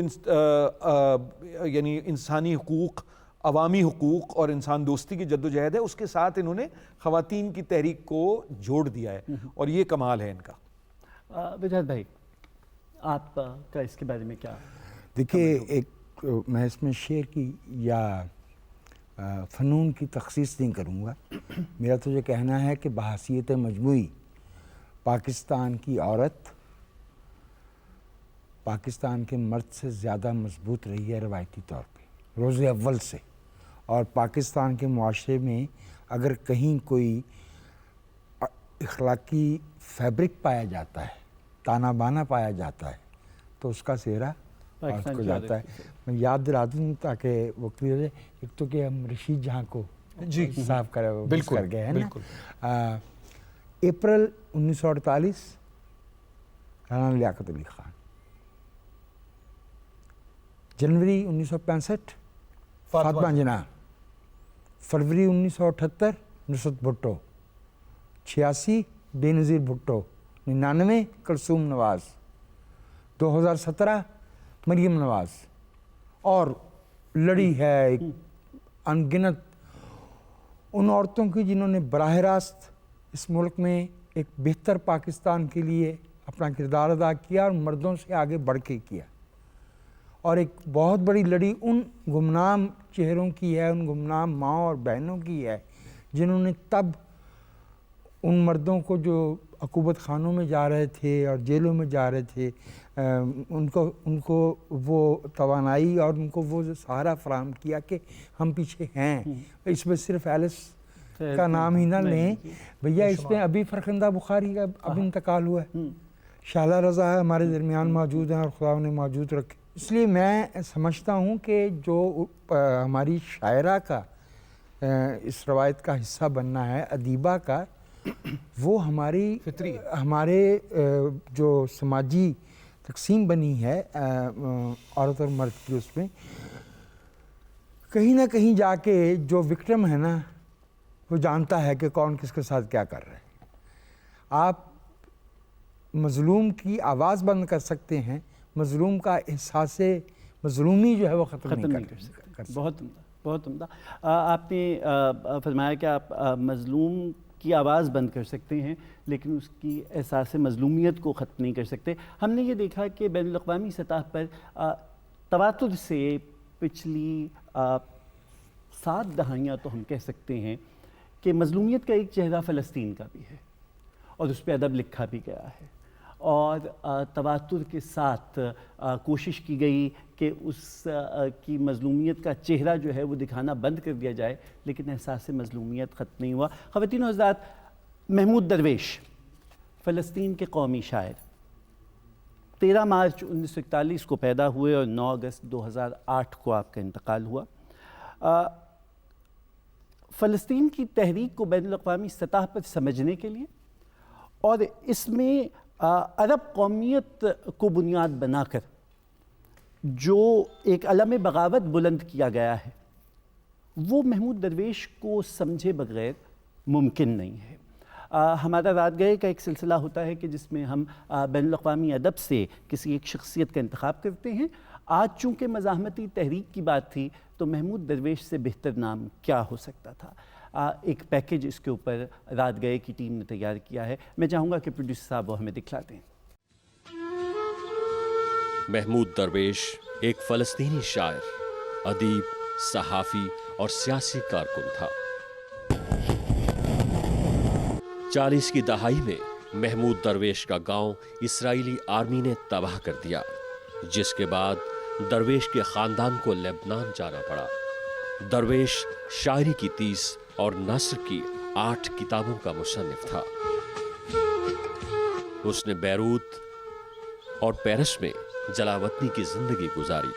یعنی انسانی حقوق, عوامی حقوق اور انسان دوستی کی جدوجہد ہے, اس کے ساتھ انہوں نے خواتین کی تحریک کو جوڑ دیا ہے, اور یہ کمال ہے ان کا. وجاد بھائی آپ کا اس کے بارے میں کیا؟ دیکھیے, ایک میں اس میں شعر کی یا فنون کی تخصیص نہیں کروں گا. میرا تو یہ کہنا ہے کہ بحیثیت مجموعی پاکستان کی عورت پاکستان کے مرد سے زیادہ مضبوط رہی ہے روایتی طور پہ روز اول سے. اور پاکستان کے معاشرے میں اگر کہیں کوئی اخلاقی فیبرک پایا جاتا ہے, تانا بانا پایا جاتا ہے, تو اس کا سہرا عورت کو جاتا ہے. میں یاد دلا دوں تاکہ وہ کلیئر ہے. ایک تو کہ ہم رشید جہاں کو صاف کر گئے ہیں نا. اپریل 1948 رانا لیاقت علی خان, جنوری 1965 فاطمہ جناح, فروری 1978 نصرت بھٹو, 86 بے نظیر بھٹو, 99 کلثوم نواز, 2017 مریم نواز, اور لڑی ہے ایک انگنت ان عورتوں کی جنہوں نے براہ راست اس ملک میں ایک بہتر پاکستان کے لیے اپنا کردار ادا کیا اور مردوں سے آگے بڑھ کے کیا. اور ایک بہت بڑی لڑی ان گمنام چہروں کی ہے, ان گمنام ماؤں اور بہنوں کی ہے جنہوں نے تب ان مردوں کو جو عقوبت خانوں میں جا رہے تھے اور جیلوں میں جا رہے تھے ان کو وہ توانائی اور ان کو وہ سہارا فراہم کیا کہ ہم پیچھے ہیں. اس میں صرف ایلس کا نام ہی نہ لیں بھیا، اس میں ابھی فرخندہ بخاری کا اب انتقال ہوا ہے. شالہ رضا ہے ہمارے درمیان موجود ہیں اور خدا انہیں موجود رکھے. اس لیے میں سمجھتا ہوں کہ جو ہماری شاعرہ کا اس روایت کا حصہ بننا ہے، ادیبہ کا، وہ ہمارے جو سماجی تقسیم بنی ہے عورت اور مرد کی، اس میں کہیں نہ کہیں جا کے جو وکٹم ہے نا وہ جانتا ہے کہ کون کس کے ساتھ کیا کر رہے ہیں. آپ مظلوم کی آواز بند کر سکتے ہیں، مظلوم کا احساس مظلومی جو ہے وہ ختم نہیں کر سکتے. بہت عمدہ، بہت عمدہ. آپ نے فرمایا کہ آپ مظلوم کی آواز بند کر سکتے ہیں لیکن اس کی احساس مظلومیت کو ختم نہیں کر سکتے. ہم نے یہ دیکھا کہ بین الاقوامی سطح پر تواتر سے پچھلی 7 دہائیاں تو ہم کہہ سکتے ہیں کہ مظلومیت کا ایک چہرہ فلسطین کا بھی ہے اور اس پہ ادب لکھا بھی گیا ہے، اور تواتر کے ساتھ کوشش کی گئی کہ اس کی مظلومیت کا چہرہ جو ہے وہ دکھانا بند کر دیا جائے، لیکن احساس مظلومیت ختم نہیں ہوا. خواتین و حضرات، محمود درویش فلسطین کے قومی شاعر 13 مارچ 1941 کو پیدا ہوئے اور 9 اگست 2008 کو آپ کا انتقال ہوا. فلسطین کی تحریک کو بین الاقوامی سطح پر سمجھنے کے لیے اور اس میں عرب قومیت کو بنیاد بنا کر جو ایک علم بغاوت بلند کیا گیا ہے وہ محمود درویش کو سمجھے بغیر ممکن نہیں ہے. ہمارا رات گئے کا ایک سلسلہ ہوتا ہے کہ جس میں ہم بین الاقوامی ادب سے کسی ایک شخصیت کا انتخاب کرتے ہیں. آج چونکہ مزاحمتی تحریک کی بات تھی تو محمود درویش سے بہتر نام کیا ہو سکتا تھا. ایک پیکیج اس کے اوپر رات گئے کی ٹیم نے تیار کیا ہے. میں چاہوں گا کہ پروڈیوسر صاحب وہ ہمیں دکھلا دیں. محمود درویش ایک فلسطینی شاعر، ادیب، صحافی اور سیاسی کارکن تھا. 40 کی دہائی میں محمود درویش کا گاؤں اسرائیلی آرمی نے تباہ کر دیا، جس کے بعد درویش کے خاندان کو لبنان جانا پڑا. درویش شاعری کی 30 اور نثر کی 8 کتابوں کا مصنف تھا. اس نے بیروت اور پیرس میں جلاوطنی کی زندگی گزاری.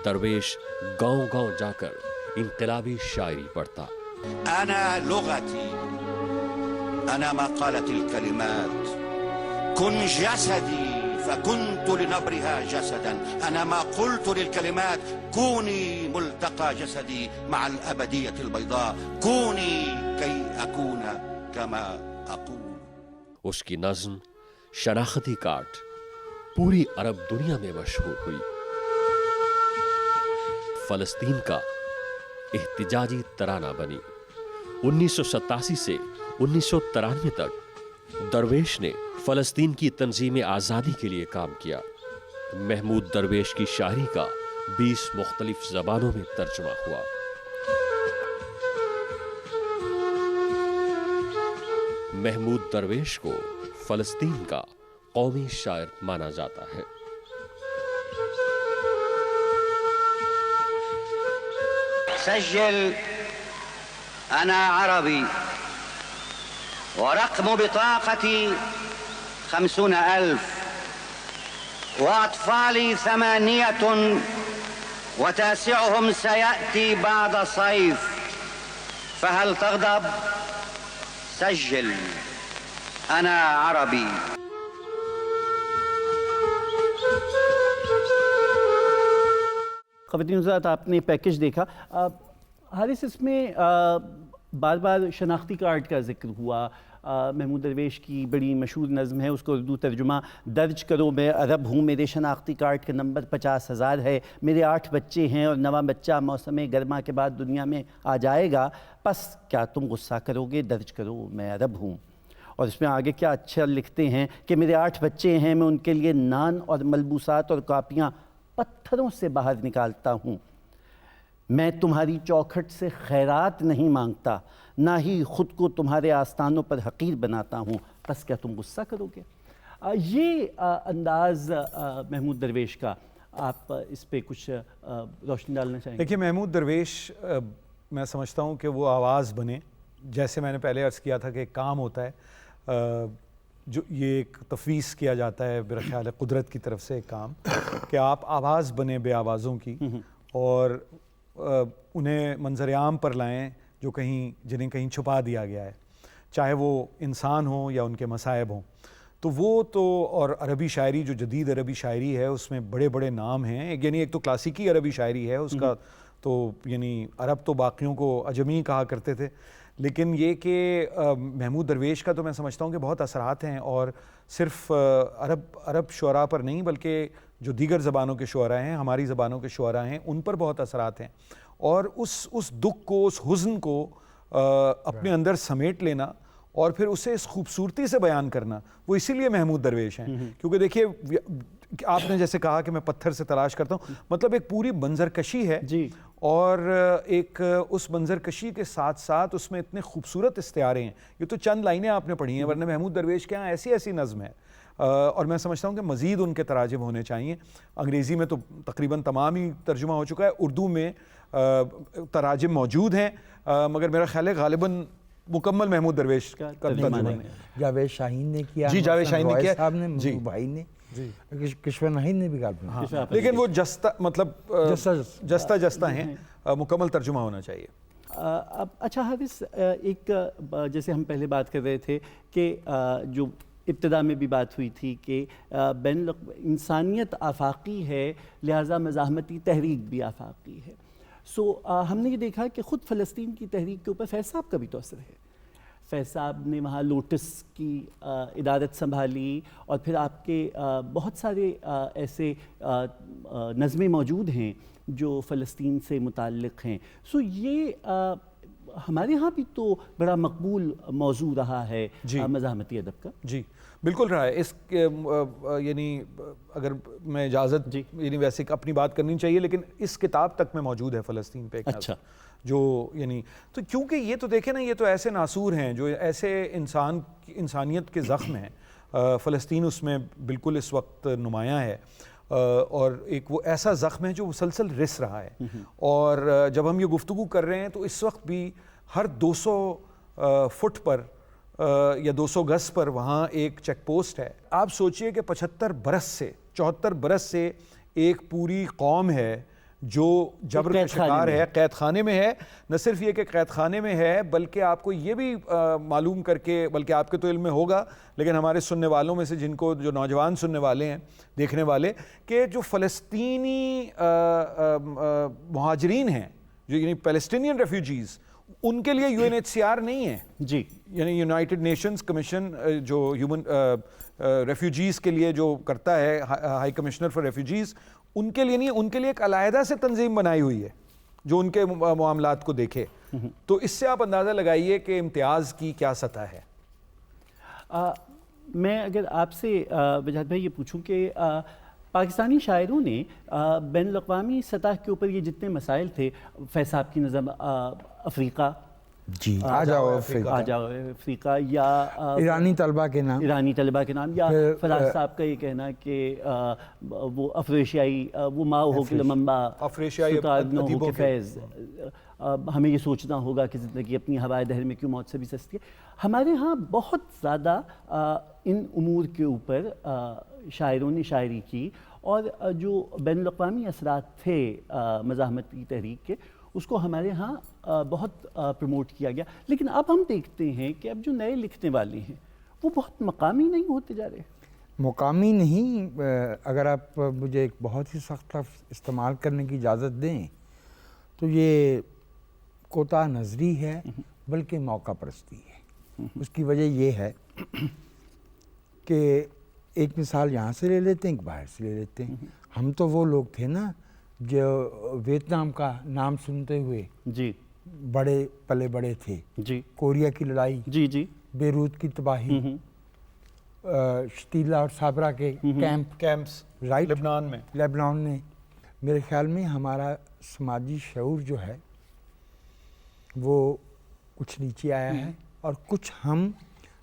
درویش گاؤں گاؤں جا کر انقلابی شاعری پڑھتا. أنا لغتي، أنا ما قالت الكلمات. كن جسدي فكنت لنبرها جسدا. أنا ما قلت للكلمات كوني ملتقى جسدي مع الأبدية البيضاء. كوني كي أكون كما أقول. اس کی نظم شناختی کارڈ پوری عرب دنیا میں مشہور ہوئی. فلسطین کا احتجاجی ترانہ بنی. 1987 سے 1993 تک درویش نے فلسطین کی تنظیم آزادی کے لیے کام کیا. محمود درویش کی شاعری کا 20 مختلف زبانوں میں ترجمہ ہوا. محمود درویش کو فلسطین کا قومی شاعر مانا جاتا ہے. سجل أنا عربي ورقم بطاقتي 50,000 وأطفالي 8 وتاسعهم سيأتي بعد صيف فهل تغضب؟ سجل أنا عربي. خواتین حضرات، آپ نے پیکیج دیکھا. حارث، اس میں بار بار شناختی کارڈ کا ذکر ہوا. محمود درویش کی بڑی مشہور نظم ہے، اس کو اردو ترجمہ درج کرو میں عرب ہوں، میرے شناختی کارڈ کا نمبر 50,000 ہے، میرے 8 بچے ہیں اور 9واں بچہ موسم گرما کے بعد دنیا میں آ جائے گا، پس کیا تم غصہ کرو گے، درج کرو میں عرب ہوں. اور اس میں آگے کیا اچھا لکھتے ہیں کہ میرے 8 بچے ہیں، میں ان کے لیے نان اور ملبوسات اور کاپیاں پتھروں سے باہر نکالتا ہوں. میں تمہاری چوکھٹ سے خیرات نہیں مانگتا، نہ ہی خود کو تمہارے آستانوں پر حقیر بناتا ہوں، بس کیا تم غصہ کرو گے؟ یہ انداز محمود درویش کا، آپ اس پہ کچھ روشنی ڈالنا چاہیں گے؟ دیکھیے محمود درویش میں سمجھتا ہوں کہ وہ آواز بنے، جیسے میں نے پہلے عرض کیا تھا کہ ایک کام ہوتا ہے جو یہ ایک تفویض کیا جاتا ہے میرا خیال ہے قدرت کی طرف سے ایک کام کہ آپ آواز بنیں بے آوازوں کی اور انہیں منظر عام پر لائیں جو جنہیں کہیں چھپا دیا گیا ہے، چاہے وہ انسان ہوں یا ان کے مصائب ہوں. تو وہ تو اور عربی شاعری جو جدید عربی شاعری ہے اس میں بڑے بڑے نام ہیں، یعنی ایک تو کلاسیکی عربی شاعری ہے اس کا تو یعنی عرب تو باقیوں کو عجمی کہا کرتے تھے، لیکن یہ کہ محمود درویش کا تو میں سمجھتا ہوں کہ بہت اثرات ہیں، اور صرف عرب شعراء پر نہیں بلکہ جو دیگر زبانوں کے شعراء ہیں، ہماری زبانوں کے شعراء ہیں، ان پر بہت اثرات ہیں. اور اس دکھ کو، اس حزن کو اپنے اندر سمیٹ لینا اور پھر اسے اس خوبصورتی سے بیان کرنا، وہ اسی لیے محمود درویش ہیں. کیونکہ دیکھیے آپ نے جیسے کہا کہ میں پتھر سے تلاش کرتا ہوں، مطلب ایک پوری منظر کشی ہے جی، اور ایک اس منظر کشی کے ساتھ ساتھ اس میں اتنے خوبصورت استعارے ہیں. یہ تو چند لائنیں آپ نے پڑھی ہیں، ورنہ محمود درویش کے یہاں ایسی ایسی نظم ہے، اور میں سمجھتا ہوں کہ مزید ان کے تراجم ہونے چاہیے. انگریزی میں تو تقریباً تمام ہی ترجمہ ہو چکا ہے، اردو میں تراجم موجود ہیں، مگر میرا خیال ہے غالباً مکمل محمود درویش کا ترجمہ ہے. جاوید شاہین نے کیا، جی جاوید شاہین نے کیا، صاحب نے، جی بھائی نے، جی، کشور ناہید نے بھی کہا، لیکن وہ جستہ مطلب جستہ ہیں، مکمل ترجمہ ہونا چاہیے. اب اچھا حارث، ایک جیسے ہم پہلے بات کر رہے تھے کہ جو ابتدا میں بھی بات ہوئی تھی کہ انسانیت آفاقی ہے، لہٰذا مزاحمتی تحریک بھی آفاقی ہے. ہم نے یہ دیکھا کہ خود فلسطین کی تحریک کے اوپر فیض صاحب کا بھی تو اثر ہے. فیض صاحب نے وہاں لوٹس کی ادارت سنبھالی، اور پھر آپ کے بہت سارے ایسے نظمیں موجود ہیں جو فلسطین سے متعلق ہیں. یہ ہمارے ہاں بھی تو بڑا مقبول موضوع رہا ہے مزاحمتی ادب کا. جی بالکل رہا ہے. اس یعنی اگر میں اجازت، یعنی ویسے اپنی بات کرنی چاہیے لیکن اس کتاب تک میں موجود ہے فلسطین پہ. اچھا، جو یعنی تو کیونکہ یہ تو دیکھیں نا، یہ تو ایسے ناسور ہیں جو ایسے انسانیت کے زخم ہیں. فلسطین اس میں بالکل اس وقت نمایاں ہے، اور ایک وہ ایسا زخم ہے جو مسلسل رس رہا ہے. اور جب ہم یہ گفتگو کر رہے ہیں تو اس وقت بھی ہر 200 فٹ پر یا 200 گز پر وہاں ایک چیک پوسٹ ہے. آپ سوچئے کہ 74 برس سے ایک پوری قوم ہے جو جبر کا شکار ہے، قید خانے میں ہے. نہ صرف یہ کہ قید خانے میں ہے، بلکہ آپ کو یہ بھی معلوم کر کے، بلکہ آپ کے تو علم میں ہوگا لیکن ہمارے سننے والوں میں سے جو نوجوان سننے والے ہیں، دیکھنے والے، کہ جو فلسطینی مہاجرین ہیں، جو یعنی پیلسٹینین ریفیوجیز، ان کے لیے UNHCR نہیں ہے. جی، یعنی یونائٹڈ نیشنز کمیشن جو ہیومن ریفیوجیز کے لیے جو کرتا ہے، ہائی کمشنر فار ریفیوجیز، ان کے لیے نہیں، ان کے لیے ایک علیحدہ سے تنظیم بنائی ہوئی ہے جو ان کے معاملات کو دیکھے. تو اس سے آپ اندازہ لگائیے کہ امتیاز کی کیا سطح ہے. میں اگر آپ سے وجاہت بھائی یہ پوچھوں کہ پاکستانی شاعروں نے بین الاقوامی سطح کے اوپر یہ جتنے مسائل تھے، فیض صاحب کی نظم افریقہ، جی آ جاؤ افریقہ، یا ایرانی طلبہ کے نام، یا فراز صاحب کا یہ کہنا کہ وہ افریشیائی، وہ ماؤ ہو کہ لمبا افریشیائی ہو کہ فیض، ہمیں یہ سوچنا ہوگا کہ زندگی اپنی ہوائے دہر میں کیوں موت سے بھی سستی ہے. ہمارے ہاں بہت زیادہ ان امور کے اوپر شاعروں نے شاعری کی، اور جو بین الاقوامی اثرات تھے مزاحمتی تحریک کے، اس کو ہمارے ہاں بہت پروموٹ کیا گیا. لیکن اب ہم دیکھتے ہیں کہ اب جو نئے لکھنے والے ہیں وہ بہت مقامی نہیں ہوتے جا رہے. مقامی نہیں، اگر آپ مجھے ایک بہت ہی سخت لفظ استعمال کرنے کی اجازت دیں تو یہ کوتاہ نظری ہے، بلکہ موقع پرستی ہے. اس کی وجہ یہ ہے کہ ایک مثال یہاں سے لے لیتے ہیں، ایک باہر سے لے لیتے ہیں. ہم تو وہ لوگ تھے نا جو ویتنام کا نام سنتے ہوئے جی بڑے پلے بڑے تھے. جی، کوریا کی لڑائی، جی جی، بیروت کی تباہی، شتیلا اور صابرا کے کیمپس، رائٹ، لبنان میں میرے خیال میں ہمارا سماجی شعور جو ہے وہ کچھ نیچے آیا ہے اور کچھ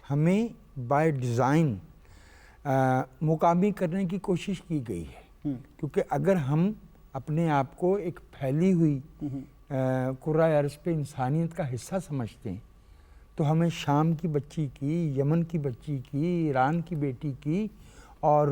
ہمیں بائی ڈیزائن مقامی کرنے کی کوشش کی گئی ہے، کیونکہ اگر ہم اپنے آپ کو ایک پھیلی ہوئی کرۂ ارض پہ انسانیت کا حصہ سمجھتے ہیں تو ہمیں شام کی بچی کی، یمن کی بچی کی، ایران کی بیٹی کی، اور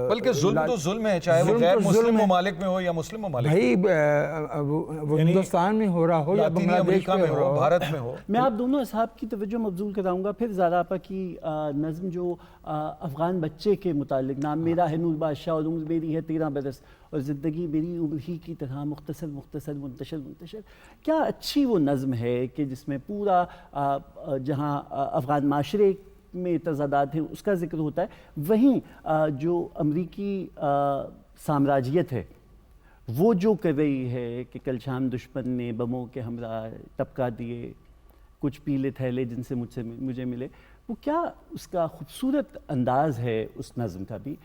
بلکہ ظلم تو ظلم ہے، چاہے وہ غیر مسلم ممالک میں ہو یا مسلم ممالک بھائی وہ ہندوستان میں ہو رہا ہو یا لاطینی بنگلہ دیش امریکہ میں ہو، بھارت میں ہو۔ میں آپ دونوں اصحاب کی توجہ مبذول کراؤں گا، پھر زارا آپا کی نظم جو افغان بچے کے متعلق، نام میرا ہے نور بادشاہ اور عمر میری ہے 13 برس اور زندگی میری عمر ہی کی طرح مختصر مختصر منتشر منتشر، کیا اچھی وہ نظم ہے کہ جس میں پورا جہاں افغان معاشرے میں تضادات ہیں اس کا ذکر ہوتا ہے، وہیں جو امریکی سامراجیت ہے وہ جو کر رہی ہے کہ کل شام دشمن نے بموں کے ہمراہ ٹپکا دیے کچھ پیلے تھیلے جن سے مجھے ملے، وہ کیا اس کا خوبصورت انداز ہے اس نظم کا بھی۔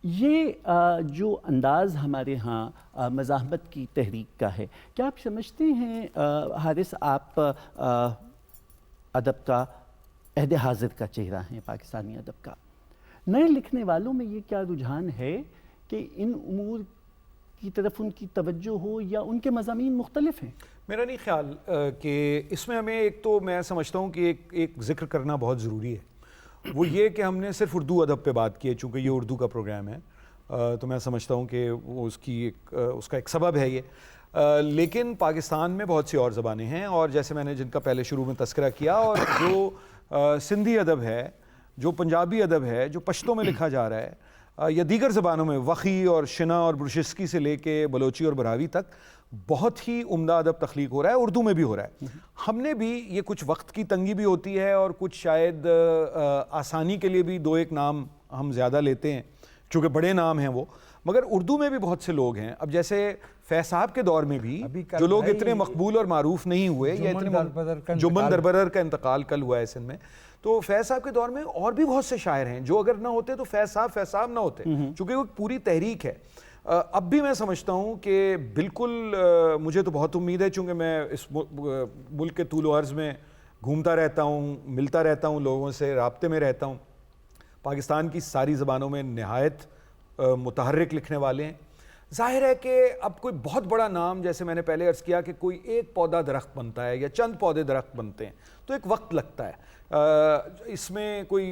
یہ جو انداز ہمارے ہاں مزاحمت کی تحریک کا ہے، کیا آپ سمجھتے ہیں حارث آپ ادب کا عہد حاضر کا چہرہ ہیں، پاکستانی ادب کا، نئے لکھنے والوں میں یہ کیا رجحان ہے کہ ان امور کی طرف ان کی توجہ ہو یا ان کے مضامین مختلف ہیں؟ میرا نہیں خیال کہ اس میں ہمیں ایک تو میں سمجھتا ہوں کہ ایک ذکر کرنا بہت ضروری ہے، وہ یہ کہ ہم نے صرف اردو ادب پہ بات کی ہے، چونکہ یہ اردو کا پروگرام ہے تو میں سمجھتا ہوں کہ وہ اس کا ایک سبب ہے یہ، لیکن پاکستان میں بہت سی اور زبانیں ہیں، اور جیسے میں نے جن کا پہلے شروع میں تذکرہ کیا، اور جو سندھی ادب ہے، جو پنجابی ادب ہے، جو پشتو میں لکھا جا رہا ہے، یا دیگر زبانوں میں وخی اور شنا اور برشسکی سے لے کے بلوچی اور براوی تک بہت ہی عمدہ ادب تخلیق ہو رہا ہے، اردو میں بھی ہو رہا ہے۔ ہم نے بھی یہ کچھ وقت کی تنگی بھی ہوتی ہے اور کچھ شاید آسانی کے لیے بھی دو ایک نام ہم زیادہ لیتے ہیں چونکہ بڑے نام ہیں وہ، مگر اردو میں بھی بہت سے لوگ ہیں۔ اب جیسے فیض صاحب کے دور میں بھی جو لوگ اتنے مقبول اور معروف نہیں ہوئے، یا اتنے جمن دربدر کا انتقال کل ہوا ہے سندھ میں، تو فیض صاحب کے دور میں اور بھی بہت سے شاعر ہیں جو اگر نہ ہوتے تو فیض صاحب نہ ہوتے، چونکہ وہ پوری تحریک ہے۔ اب بھی میں سمجھتا ہوں کہ بالکل مجھے تو بہت امید ہے، چونکہ میں اس ملک کے طول و عرض میں گھومتا رہتا ہوں، ملتا رہتا ہوں لوگوں سے، رابطے میں رہتا ہوں، پاکستان کی ساری زبانوں میں نہایت متحرک لکھنے والے ہیں۔ ظاہر ہے کہ اب کوئی بہت بڑا نام، جیسے میں نے پہلے عرض کیا کہ کوئی ایک پودا درخت بنتا ہے یا چند پودے درخت بنتے ہیں تو ایک وقت لگتا ہے، اس میں کوئی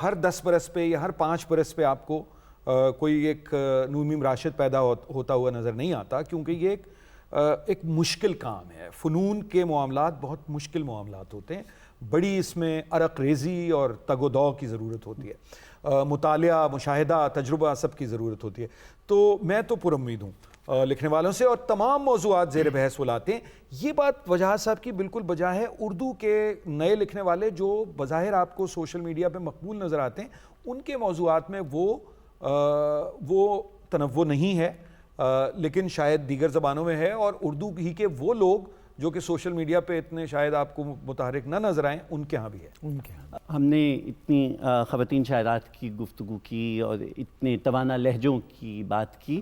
ہر 10 برس پہ یا ہر 5 برس پہ آپ کو کوئی ایک نور میم راشد پیدا ہوتا ہوا نظر نہیں آتا، کیونکہ یہ ایک مشکل کام ہے۔ فنون کے معاملات بہت مشکل معاملات ہوتے ہیں، بڑی اس میں عرق ریزی اور تگ و دو کی ضرورت ہوتی ہے، مطالعہ، مشاہدہ، تجربہ سب کی ضرورت ہوتی ہے۔ تو میں تو پر امید ہوں لکھنے والوں سے، اور تمام موضوعات زیر بحث وہ لاتے ہیں۔ یہ بات وجاہت صاحب کی بالکل بجا ہے، اردو کے نئے لکھنے والے جو بظاہر آپ کو سوشل میڈیا پہ مقبول نظر آتے ہیں، ان کے موضوعات میں وہ تنوع نہیں ہے، لیکن شاید دیگر زبانوں میں ہے، اور اردو ہی کے وہ لوگ جو کہ سوشل میڈیا پہ اتنے شاید آپ کو متحرک نہ نظر آئیں، ان کے ہاں بھی ہے۔ ہم نے اتنی خواتین شاعرات کی گفتگو کی اور اتنے توانا لہجوں کی بات کی،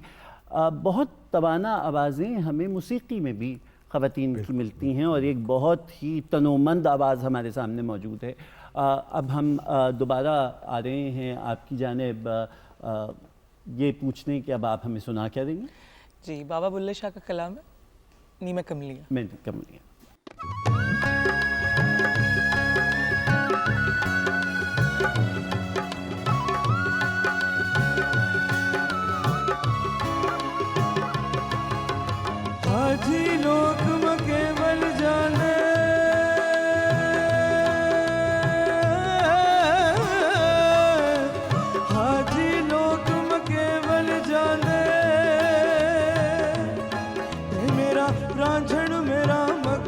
بہت توانا آوازیں ہمیں موسیقی میں بھی خواتین کی ملتی ہیں، اور ایک بہت ہی تنومند آواز ہمارے سامنے موجود ہے۔ اب ہم دوبارہ آ رہے ہیں آپ کی جانب یہ پوچھنے کہ اب آپ ہمیں سنا کیا دیں گے؟ جی، بابا بلے شاہ کا کلام ہے نیمہ کملیاں۔ میں کملیاں۔ حاجی لوگ مکیول جانے، حاجی لوگ مکیول جانے، میرا رانجھن میرا مکیول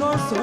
900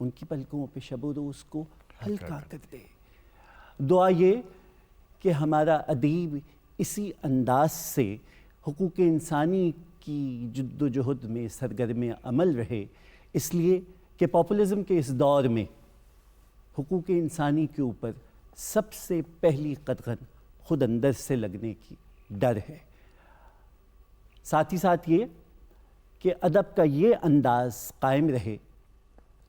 ان کی پلکوں پہ شب و روز کو ہلکا کر دے. دعا یہ کہ ہمارا ادیب اسی انداز سے حقوق انسانی کی جد و جہد میں سرگرم عمل رہے، اس لیے کہ پاپولزم کے اس دور میں حقوق انسانی کے اوپر سب سے پہلی قدغن خود اندر سے لگنے کی ڈر ہے. ساتھ ہی ساتھ یہ کہ ادب کا یہ انداز قائم رہے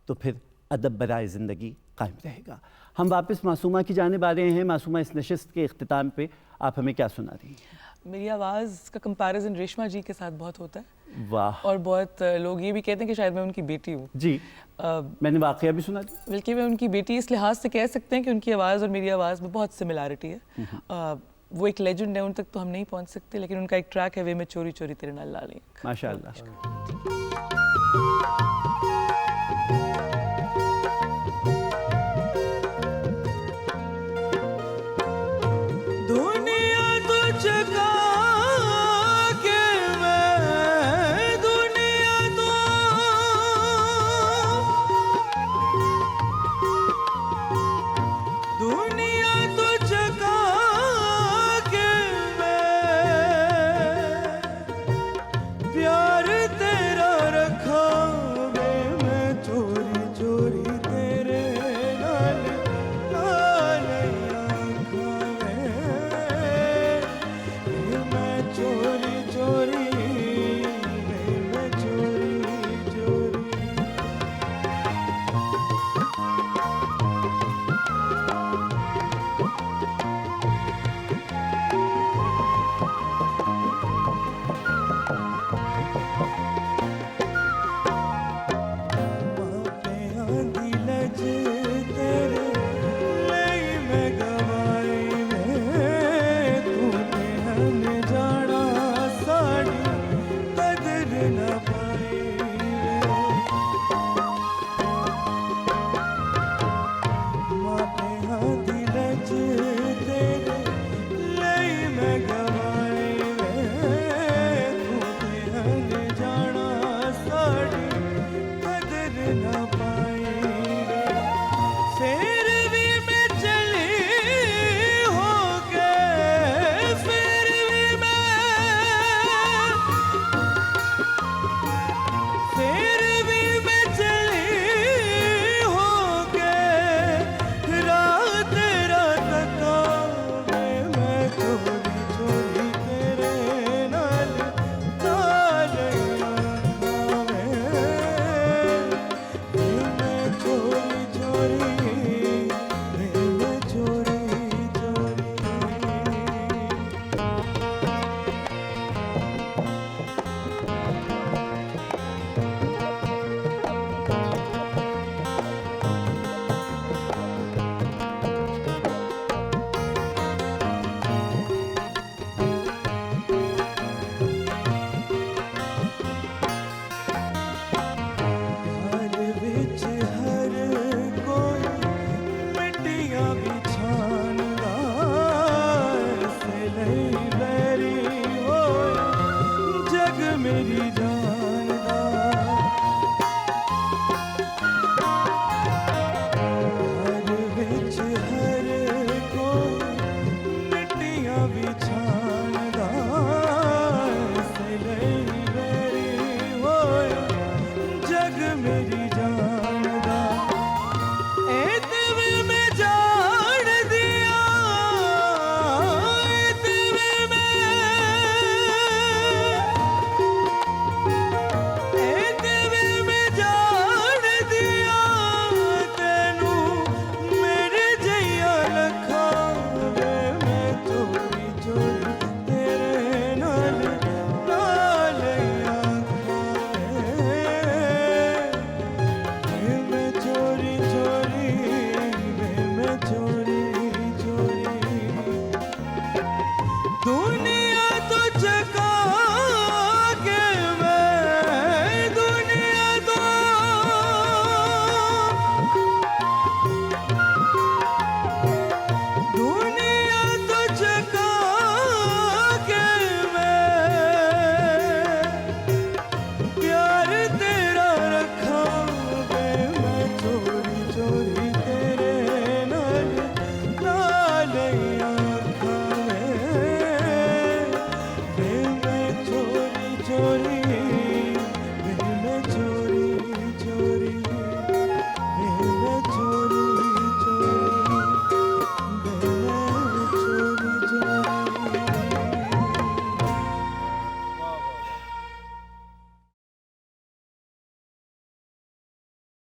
تو پھر ادب برائے زندگی قائم رہے گا. ہم واپس معصومہ کی جانب آ رہے ہیں. معصومہ، اس نشست کے اختتام پہ آپ ہمیں کیا سنا رہی ہیں؟ میری آواز کا کمپیریزن ریشما جی کے ساتھ بہت ہوتا ہے. واہ. اور بہت لوگ یہ بھی کہتے ہیں کہ شاید میں ان کی بیٹی ہوں. جی، میں نے واقعہ بھی سنا. بلکہ میں ان کی بیٹی اس لحاظ سے کہہ سکتے ہیں کہ ان کی آواز اور میری آواز میں بہت سملیرٹی ہے. وہ ایک لیجنڈ ہے، ان تک تو ہم نہیں پہنچ سکتے، لیکن ان کا ایک ٹریک ہے وے میں چوری چوری تیرے نال لا لیں. ماشاء اللہ. دنیا تجھ کا کہ میں دنیا تو دنیا تجھ کا کہ میں پیار تیرا رکھا میں چوری چوری تیرے نال چوری چوری میں چوری چوری. دنیا تجھ کا